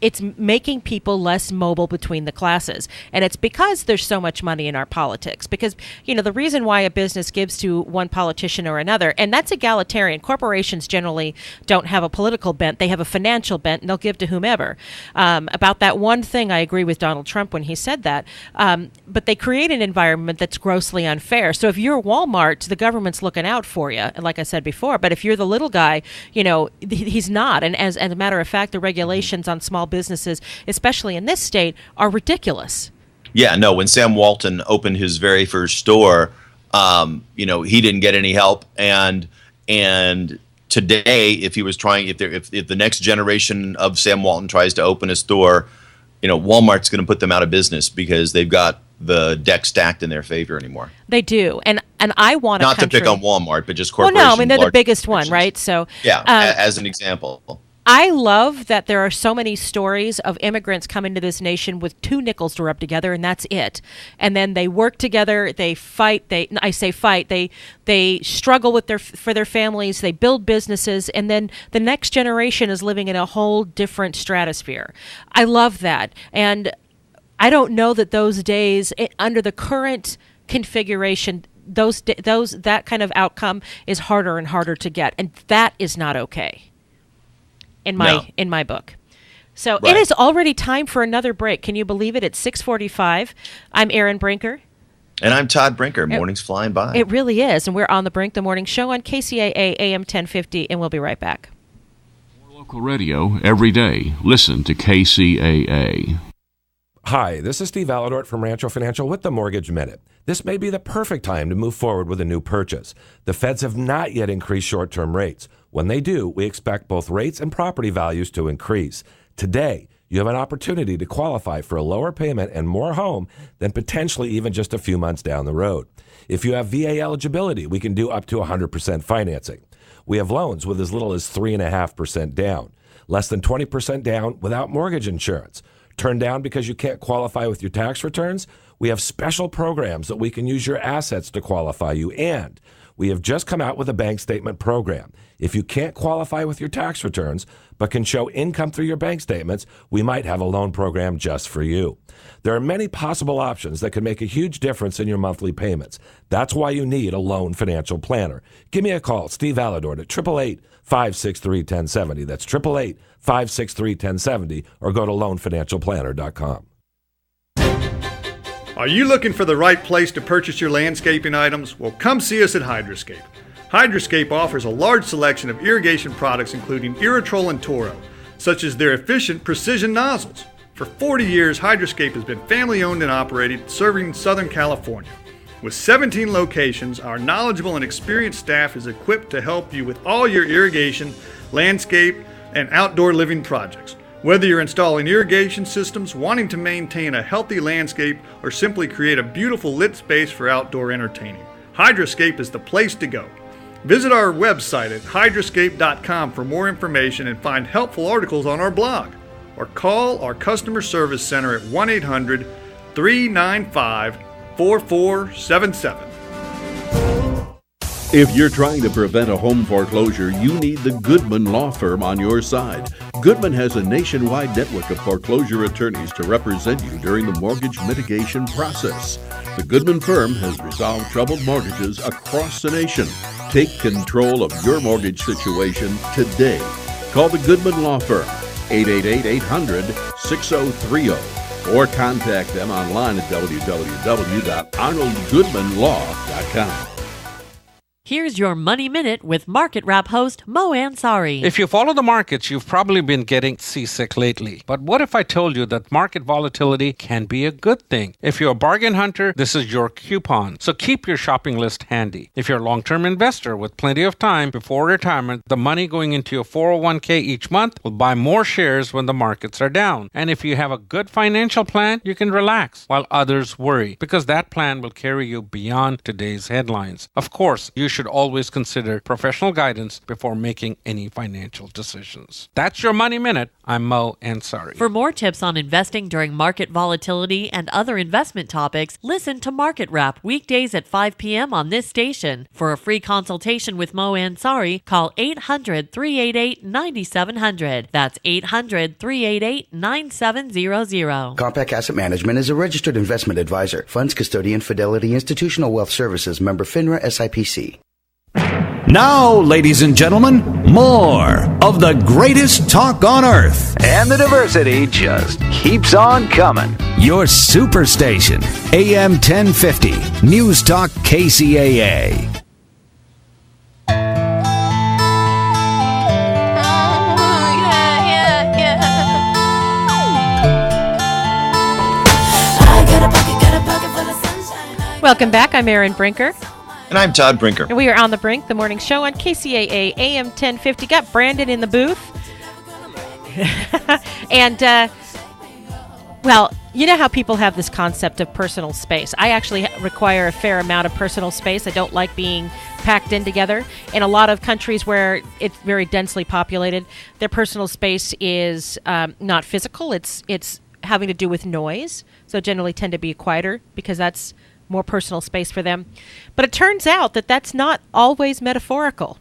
it's making people less mobile between the classes. And it's because there's so much money in our politics. Because, the reason why a business gives to one politician or another, and that's egalitarian. Corporations generally don't have a political bent. They have a financial bent, and they'll give to whomever. About that one thing, I agree with Donald Trump when he said that. But they create an environment that's grossly unfair. So if you're Walmart, the government's looking out for you, like I said before. But if you're the little guy, he's not. And as a matter of fact, the regulations on small businesses, especially in this state, are ridiculous. Yeah, no, when Sam Walton opened his very first store, he didn't get any help. And today, if the next generation of Sam Walton tries to open a store, Walmart's going to put them out of business because they've got the deck stacked in their favor anymore. They do. And I want not to pick on Walmart, but just corporations. Well, no, they're the biggest one, right? So yeah, as an example. I love that there are so many stories of immigrants coming to this nation with 2 nickels to rub together, and that's it. And then they work together, they fight, they struggle for their families, they build businesses, and then the next generation is living in a whole different stratosphere. I love that. And I don't know that those days, under the current configuration, that kind of outcome is harder and harder to get, and that is not okay. In my book. So It is already time for another break. Can you believe it? It's 6:45. I'm Erin Brinker. And I'm Todd Brinker. Morning's flying by. It really is. And we're on the Brink, the morning show on KCAA AM 1050, and we'll be right back. More local radio every day. Listen to KCAA. Hi, this is Steve Aladort from Rancho Financial with the Mortgage Minute. This may be the perfect time to move forward with a new purchase. The feds have not yet increased short-term rates. When they do, we expect both rates and property values to increase. Today, you have an opportunity to qualify for a lower payment and more home than potentially even just a few months down the road. If you have VA eligibility, we can do up to 100% financing. We have loans with as little as 3.5% down, less than 20% down without mortgage insurance. Turned down because you can't qualify with your tax returns? We have special programs that we can use your assets to qualify you, and we have just come out with a bank statement program. If you can't qualify with your tax returns, but can show income through your bank statements, we might have a loan program just for you. There are many possible options that can make a huge difference in your monthly payments. That's why you need a loan financial planner. Give me a call, Steve Aladort, at 888-563-1070. That's 888-563-1070, or go to loanfinancialplanner.com. Are you looking for the right place to purchase your landscaping items? Well, come see us at Hydroscape. Hydroscape offers a large selection of irrigation products including Irritrol and Toro, such as their efficient precision nozzles. For 40 years, Hydroscape has been family-owned and operated, serving Southern California. With 17 locations, our knowledgeable and experienced staff is equipped to help you with all your irrigation, landscape, and outdoor living projects. Whether you're installing irrigation systems, wanting to maintain a healthy landscape, or simply create a beautiful lit space for outdoor entertaining, Hydroscape is the place to go. Visit our website at hydroscape.com for more information and find helpful articles on our blog. or call our customer service center at 1-800-395-4477. If you're trying to prevent a home foreclosure, you need the Goodman Law Firm on your side. Goodman has a nationwide network of foreclosure attorneys to represent you during the mortgage mitigation process. The Goodman firm has resolved troubled mortgages across the nation. Take control of your mortgage situation today. Call the Goodman Law Firm, 888-800-6030, or contact them online at www.arnoldgoodmanlaw.com. Here's your Money Minute with Market Wrap host Mo Ansari. If you follow the markets, you've probably been getting seasick lately. But what if I told you that market volatility can be a good thing? If you're a bargain hunter, this is your coupon. So keep your shopping list handy. If you're a long-term investor with plenty of time before retirement, the money going into your 401k each month will buy more shares when the markets are down. And if you have a good financial plan, you can relax while others worry, because that plan will carry you beyond today's headlines. Of course, you should always consider professional guidance before making any financial decisions. That's your Money Minute. I'm Mo Ansari. For more tips on investing during market volatility and other investment topics, listen to Market Wrap weekdays at 5 p.m. on this station. For a free consultation with Mo Ansari, call 800-388-9700. That's 800-388-9700. Compact Asset Management is a registered investment advisor. Funds custodian, Fidelity Institutional Wealth Services, member FINRA SIPC. Now, ladies and gentlemen, more of the greatest talk on earth. And the diversity just keeps on coming. Your superstation, AM 1050, News Talk KCAA. Welcome back. I'm Erin Brinker. And I'm Todd Brinker. And we are on the Brink, the morning show on KCAA AM 1050. Got Brandon in the booth. And, well, you know how people have this concept of personal space. I actually require a fair amount of personal space. I don't like being packed in together. In a lot of countries where it's very densely populated, their personal space is not physical. It's having to do with noise. So generally tend to be quieter because that's more personal space for them. But it turns out that that's not always metaphorical.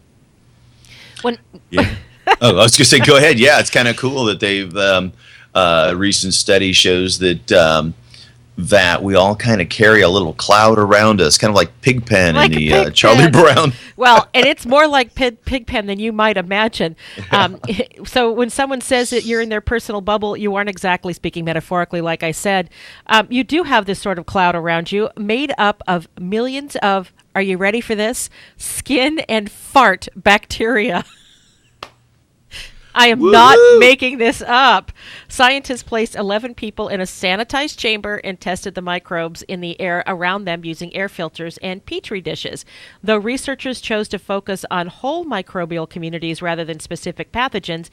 Yeah. I was going to say, go ahead. Yeah, it's kind of cool that they've a recent study shows that that we all kind of carry a little cloud around us, kind of like Pigpen in the Charlie Brown. Well, and it's more like Pigpen than you might imagine. So when someone says that you're in their personal bubble, you aren't exactly speaking metaphorically, like I said. You do have this sort of cloud around you made up of millions of, are you ready for this? Skin and fart bacteria. I am not making this up. Scientists placed 11 people in a sanitized chamber and tested the microbes in the air around them using air filters and petri dishes. Though researchers chose to focus on whole microbial communities rather than specific pathogens,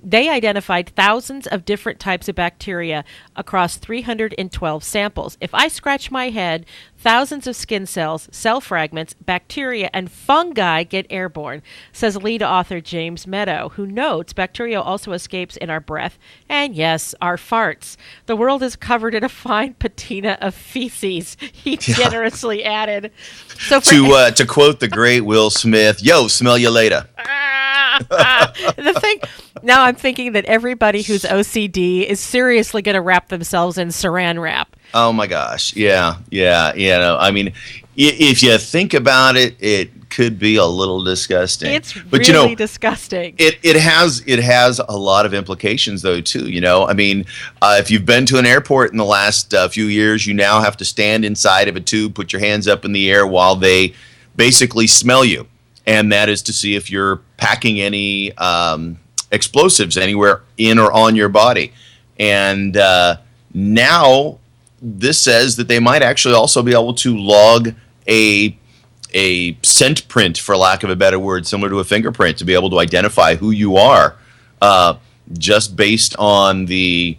they identified thousands of different types of bacteria across 312 samples. If I scratch my head, thousands of skin cells, cell fragments, bacteria, and fungi get airborne, says lead author James Meadow, who notes bacteria also escapes in our breath and, yes, our farts. The world is covered in a fine patina of feces, he generously added. So to quote the great Will Smith, yo, smell you later. The thing, now I'm thinking that everybody who's OCD is seriously going to wrap themselves in saran wrap. Oh my gosh, yeah. No, I mean, if you think about it, it could be a little disgusting. It's really disgusting. It has a lot of implications though too. I mean, if you've been to an airport in the last few years, you now have to stand inside of a tube, put your hands up in the air while they basically smell you. And that is to see if you're packing any explosives anywhere in or on your body. And now this says that they might actually also be able to log a scent print, for lack of a better word, similar to a fingerprint, to be able to identify who you are just based on the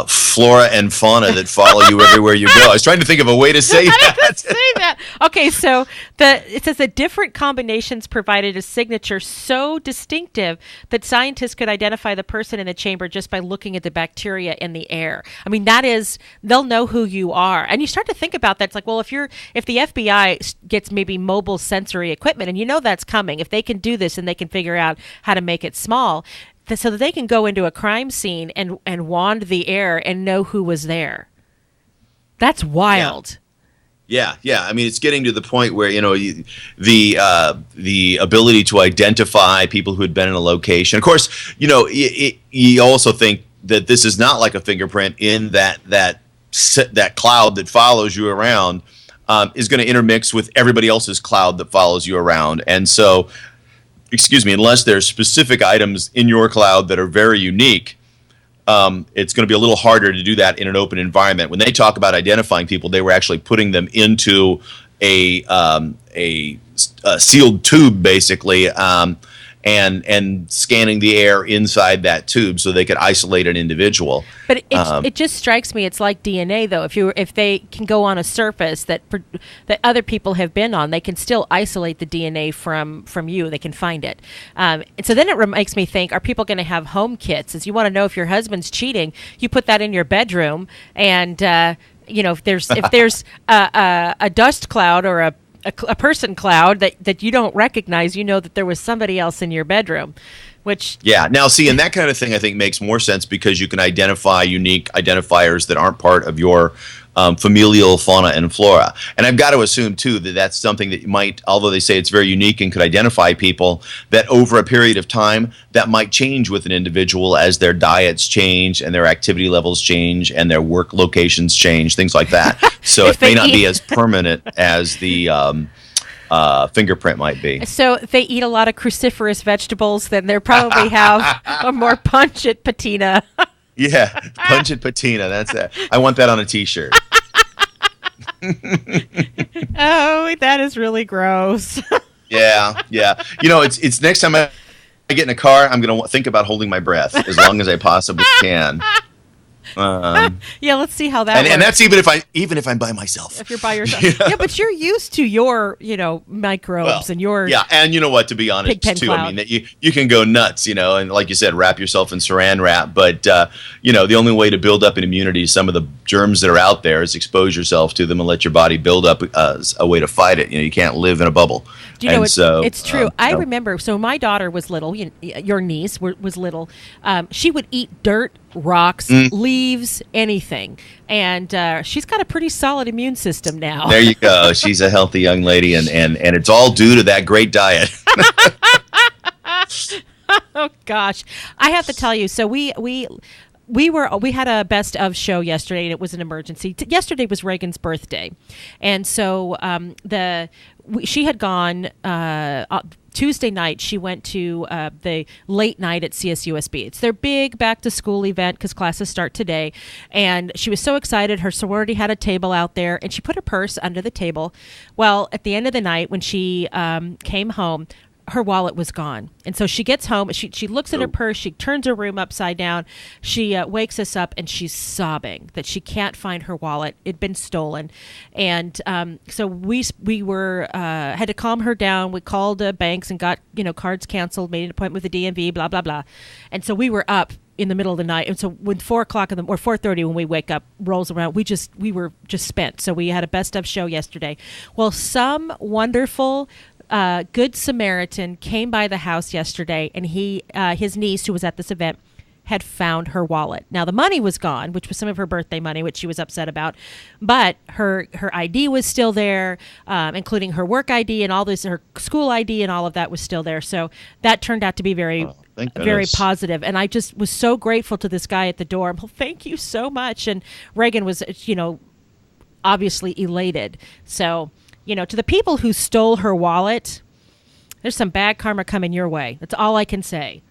flora and fauna that follow you everywhere you go. I was trying to think of a way to say that. Say that. Okay, so it says that different combinations provided a signature so distinctive that scientists could identify the person in the chamber just by looking at the bacteria in the air. I mean, they'll know who you are. And you start to think about that. It's like, well, if the FBI gets maybe mobile sensory equipment, and you know that's coming, if they can do this and they can figure out how to make it small, so that they can go into a crime scene and wand the air and know who was there. That's wild. Yeah. I mean, it's getting to the point where, the ability to identify people who had been in a location. Of course, you also think that this is not like a fingerprint in that cloud that follows you around is going to intermix with everybody else's cloud that follows you around. And so, unless there's specific items in your cloud that are very unique, it's going to be a little harder to do that in an open environment. When they talk about identifying people, they were actually putting them into a sealed tube, basically, and scanning the air inside that tube so they could isolate an individual. But it just strikes me, it's like DNA, though. If they can go on a surface that other people have been on, they can still isolate the DNA from you. They can find it. And so then it makes me think: are people going to have home kits? As you want to know if your husband's cheating, you put that in your bedroom, and if there's a dust cloud or a person cloud that you don't recognize, you know that there was somebody else in your bedroom, which... Yeah. Now, see, and that kind of thing I think makes more sense because you can identify unique identifiers that aren't part of your familial fauna and flora. And I've got to assume, too, that that's something that might, although they say it's very unique and could identify people, that over a period of time, that might change with an individual as their diets change and their activity levels change and their work locations change, things like that. So it may not be as permanent as the fingerprint might be. So if they eat a lot of cruciferous vegetables, then they probably have a more pungent patina. Yeah, pungent patina. That's it. I want that on a T-shirt. Oh, that is really gross. Yeah. It's next time I get in a car, I'm going to think about holding my breath as long as I possibly can. Yeah, let's see how that works. And that's even if I'm by myself. If you're by yourself. Yeah, but you're used to your, microbes and your... Yeah, and you know what, to be honest, too, cloud. I mean, that you can go nuts, and like you said, wrap yourself in saran wrap, but, the only way to build up an immunity to some of the germs that are out there is expose yourself to them and let your body build up a way to fight it. You can't live in a bubble. Do you know, it's true. I remember, so my daughter was little, your niece was little. She would eat dirt, rocks, leaves, anything. And she's got a pretty solid immune system now. There you go. She's a healthy young lady, and it's all due to that great diet. Oh, gosh. I have to tell you, so we had a best of show yesterday, and it was an emergency. Yesterday was Reagan's birthday, and so she had gone Tuesday night. She went to the late night at CSUSB. It's their big back to school event because classes start today, and she was so excited. Her sorority had a table out there, and she put her purse under the table. Well, at the end of the night, when she came home, her wallet was gone. And so she gets home, she looks at her purse, she turns her room upside down, she wakes us up, and she's sobbing that she can't find her wallet. It'd been stolen. And so we were had to calm her down. We called banks and got cards canceled, made an appointment with the DMV, blah, blah, blah. And so we were up in the middle of the night. And so when 4 o'clock or 4:30 when we wake up rolls around, we were just spent. So we had a best of show yesterday. Well, some wonderful Good Samaritan came by the house yesterday, and his niece, who was at this event, had found her wallet. Now, the money was gone, which was some of her birthday money, which she was upset about, but her ID was still there, including her work ID and all this, her school ID and all of that was still there. So that turned out to be very positive. And I just was so grateful to this guy at the door. Well, thank you so much. And Reagan was, obviously elated. So... to the people who stole her wallet, there's some bad karma coming your way. That's all I can say.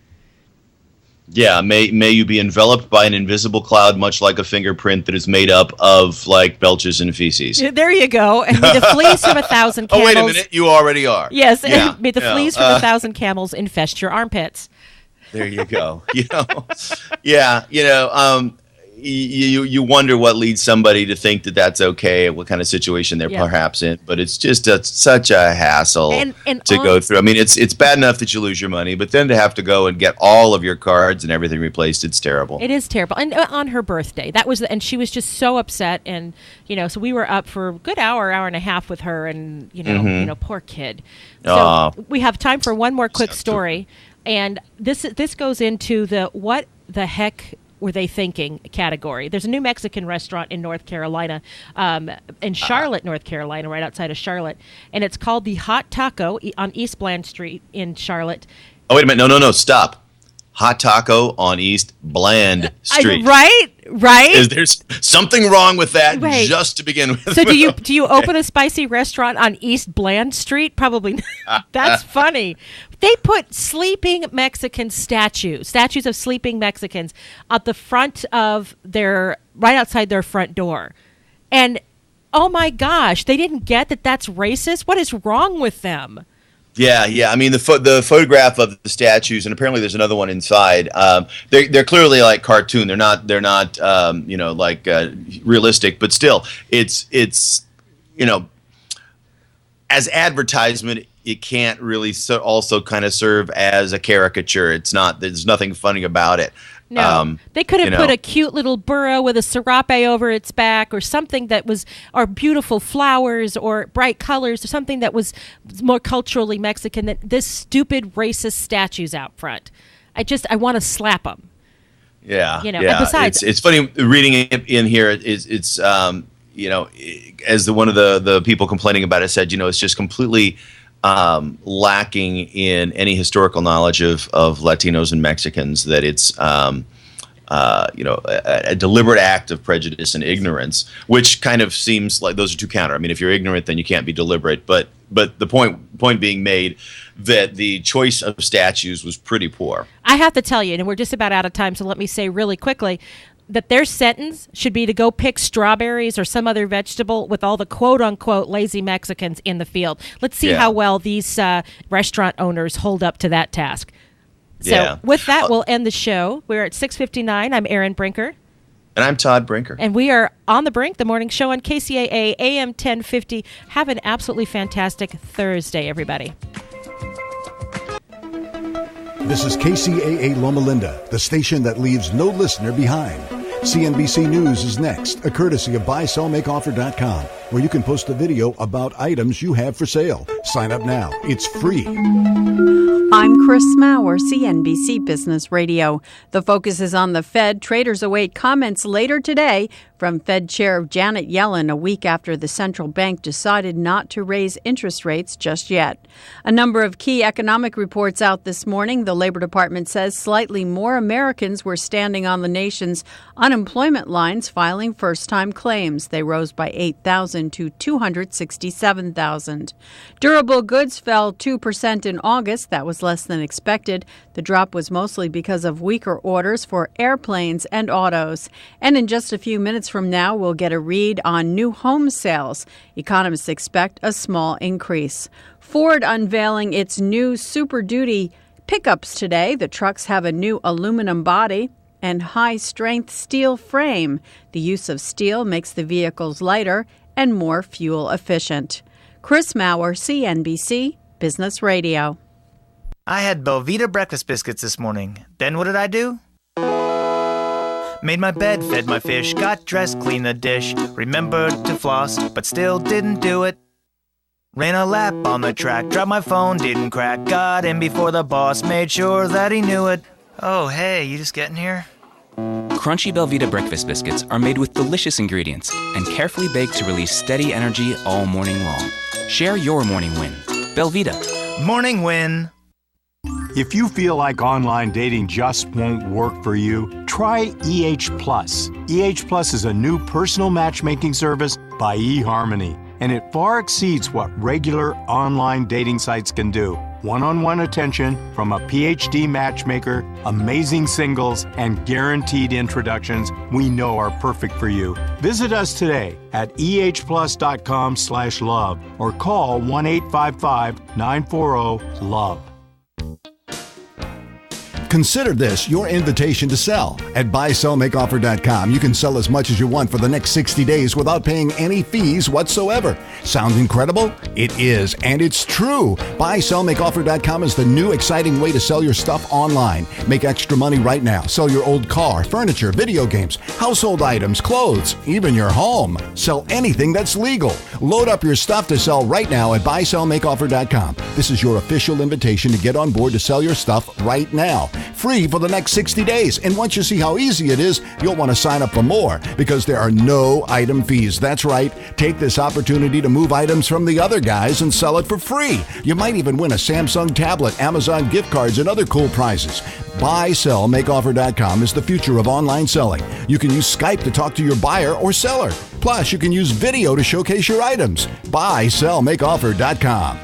Yeah, may you be enveloped by an invisible cloud, much like a fingerprint that is made up of belches and feces. There you go. And may the fleas from 1,000 camels. Oh, wait a minute, you already are. Yes, yeah, and may the fleas from 1,000 camels infest your armpits. There you go. you wonder what leads somebody to think that that's okay, what kind of situation they're perhaps in. But it's just such a hassle to go through. I mean, it's bad enough that you lose your money, but then to have to go and get all of your cards and everything replaced, it's terrible. It is terrible. And on her birthday, and she was just so upset. And, so we were up for a good hour and a half with her, and, poor kid. So we have time for one more quick story. And this goes into the what the heck were they thinking category. There's a new Mexican restaurant in North Carolina, in Charlotte, North Carolina, right outside of Charlotte. And it's called the Hot Taco on East Bland Street in Charlotte. Oh, wait a minute. No, stop. Hot Taco on East Bland Street. Right? There's something wrong with that just to begin with. So do you open a spicy restaurant on East Bland Street? Probably not. That's funny. They put sleeping Mexican statues of sleeping Mexicans at the front of right outside their front door. And, oh my gosh, they didn't get that that's racist? What is wrong with them? Yeah. I mean, the photograph of the statues, and apparently there's another one inside. They're clearly like cartoon. They're not realistic, but still, it's as advertisement, it can't really also kind of serve as a caricature. There's nothing funny about it. No, they could have put a cute little burro with a serape over its back, or something or beautiful flowers or bright colors, or something that was more culturally Mexican than this stupid racist statues out front. I want to slap them. Yeah, And besides, it's funny reading it in here. It's as one of the people complaining about it said, it's just completely lacking in any historical knowledge of Latinos and Mexicans, that it's a deliberate act of prejudice and ignorance, which kind of seems like those are two counter. I mean, if you're ignorant, then you can't be deliberate. But the point being made that the choice of statues was pretty poor. I have to tell you, and we're just about out of time, so let me say really quickly that their sentence should be to go pick strawberries or some other vegetable with all the quote-unquote lazy Mexicans in the field. Let's see how well these restaurant owners hold up to that task. So with that, we'll end the show. We're at 6:59. I'm Erin Brinker. And I'm Todd Brinker. And we are on The Brink, the morning show on KCAA AM 1050. Have an absolutely fantastic Thursday, everybody. This is KCAA Loma Linda, the station that leaves no listener behind. CNBC News is next, a courtesy of buysellmakeoffer.com, where you can post a video about items you have for sale. Sign up now. It's free. I'm Chris Maurer, CNBC Business Radio. The focus is on the Fed. Traders await comments later today from Fed Chair Janet Yellen, a week after the central bank decided not to raise interest rates just yet. A number of key economic reports out this morning. The Labor Department says slightly more Americans were standing on the nation's unemployment lines filing first-time claims. They rose by 8,000 to 267,000. Durable goods fell 2% in August. That was less than expected. The drop was mostly because of weaker orders for airplanes and autos. And in just a few minutes from now, we'll get a read on new home sales. Economists expect a small increase. Ford unveiling its new Super Duty pickups today. The trucks have a new aluminum body and high-strength steel frame. The use of steel makes the vehicles lighter and more fuel efficient. Chris Maurer, CNBC Business Radio. I had Belvita breakfast biscuits this morning. Then what did I do? Made my bed, fed my fish, got dressed, cleaned the dish, remembered to floss, but still didn't do it. Ran a lap on the track, dropped my phone, didn't crack, got in before the boss, made sure that he knew it. Oh, hey, you just getting here? Crunchy Belvita breakfast biscuits are made with delicious ingredients and carefully baked to release steady energy all morning long. Share your morning win. Belvita. Morning win. If you feel like online dating just won't work for you, try EH+. EH+ is a new personal matchmaking service by eHarmony, and it far exceeds what regular online dating sites can do. One-on-one attention from a PhD matchmaker, amazing singles, and guaranteed introductions we know are perfect for you. Visit us today at ehplus.com/love or call 1-855-940-LOVE. Consider this your invitation to sell. At buysellmakeoffer.com, you can sell as much as you want for the next 60 days without paying any fees whatsoever. Sound incredible? It is, and it's true. Buysellmakeoffer.com is the new exciting way to sell your stuff online. Make extra money right now. Sell your old car, furniture, video games, household items, clothes, even your home. Sell anything that's legal. Load up your stuff to sell right now at buysellmakeoffer.com. This is your official invitation to get on board to sell your stuff right now. Free for the next 60 days. And once you see how easy it is, you'll want to sign up for more because there are no item fees. That's right. Take this opportunity to move items from the other guys and sell it for free. You might even win a Samsung tablet, Amazon gift cards, and other cool prizes. BuySellMakeOffer.com is the future of online selling. You can use Skype to talk to your buyer or seller. Plus, you can use video to showcase your items. BuySellMakeOffer.com.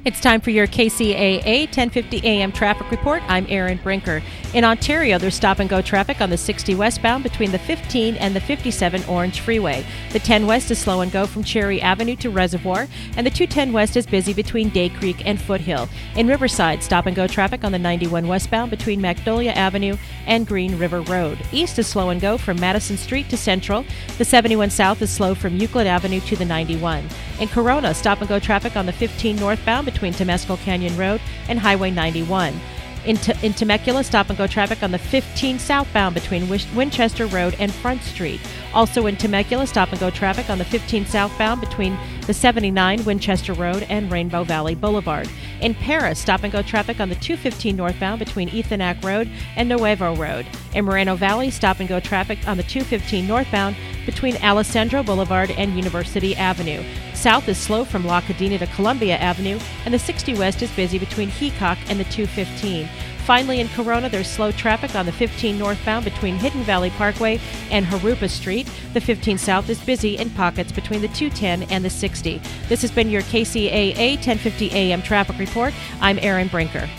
It's time for your KCAA 1050 AM traffic report. I'm Erin Brinker. In Ontario, there's stop-and-go traffic on the 60 westbound between the 15 and the 57 Orange Freeway. The 10 west is slow and go from Cherry Avenue to Reservoir, and the 210 west is busy between Day Creek and Foothill. In Riverside, stop-and-go traffic on the 91 westbound between Magnolia Avenue and Green River Road. East is slow and go from Madison Street to Central. The 71 south is slow from Euclid Avenue to the 91. In Corona, stop-and-go traffic on the 15 northbound between Temescal Canyon Road and Highway 91. In Temecula, stop-and-go traffic on the 15 southbound between Winchester Road and Front Street. Also in Temecula, stop-and-go traffic on the 15 southbound between the 79 Winchester Road and Rainbow Valley Boulevard. In Paris, stop-and-go traffic on the 215 northbound between Ethonac Road and Nuevo Road. In Moreno Valley, stop-and-go traffic on the 215 northbound between Alessandro Boulevard and University Avenue. South is slow from La Cadena to Columbia Avenue, and the 60 west is busy between Heacock and the 215. Finally, in Corona, there's slow traffic on the 15 northbound between Hidden Valley Parkway and Harupa Street. The 15 south is busy in pockets between the 210 and the 60. This has been your KCAA 1050 AM traffic report. I'm Erin Brinker.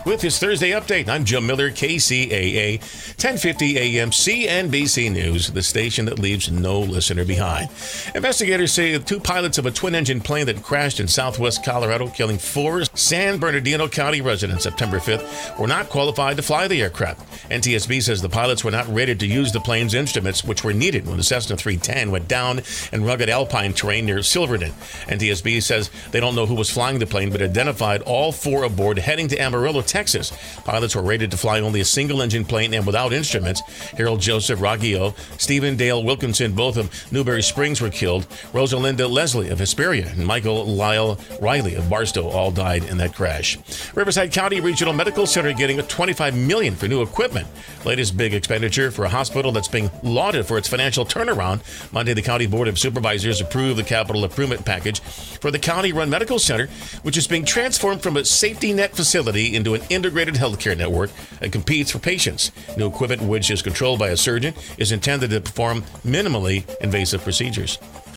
With his Thursday update, I'm Jim Miller, KCAA 1050 AM CNBC News, the station that leaves no listener behind. Investigators say the two pilots of a twin-engine plane that crashed in southwest Colorado, killing 4 San Bernardino County residents September 5th, were not qualified to fly the aircraft. NTSB says the pilots were not ready to use the plane's instruments, which were needed when the Cessna 310 went down in rugged alpine terrain near Silverton. NTSB says they don't know who was flying the plane, but identified all 4 aboard heading to Amarillo, Texas. Pilots were rated to fly only a single-engine plane and without instruments. Harold Joseph Raggio, Stephen Dale Wilkinson, both of Newberry Springs, were killed. Rosalinda Leslie of Hesperia and Michael Lyle Riley of Barstow all died in that crash. Riverside County Regional Medical Center getting $25 million for new equipment. Latest big expenditure for a hospital that's being lauded for its financial turnaround. Monday, the County Board of Supervisors approved the capital improvement package for the county-run medical center, which is being transformed from a safety net facility into an integrated healthcare network that competes for patients. New equipment, which is controlled by a surgeon, is intended to perform minimally invasive procedures.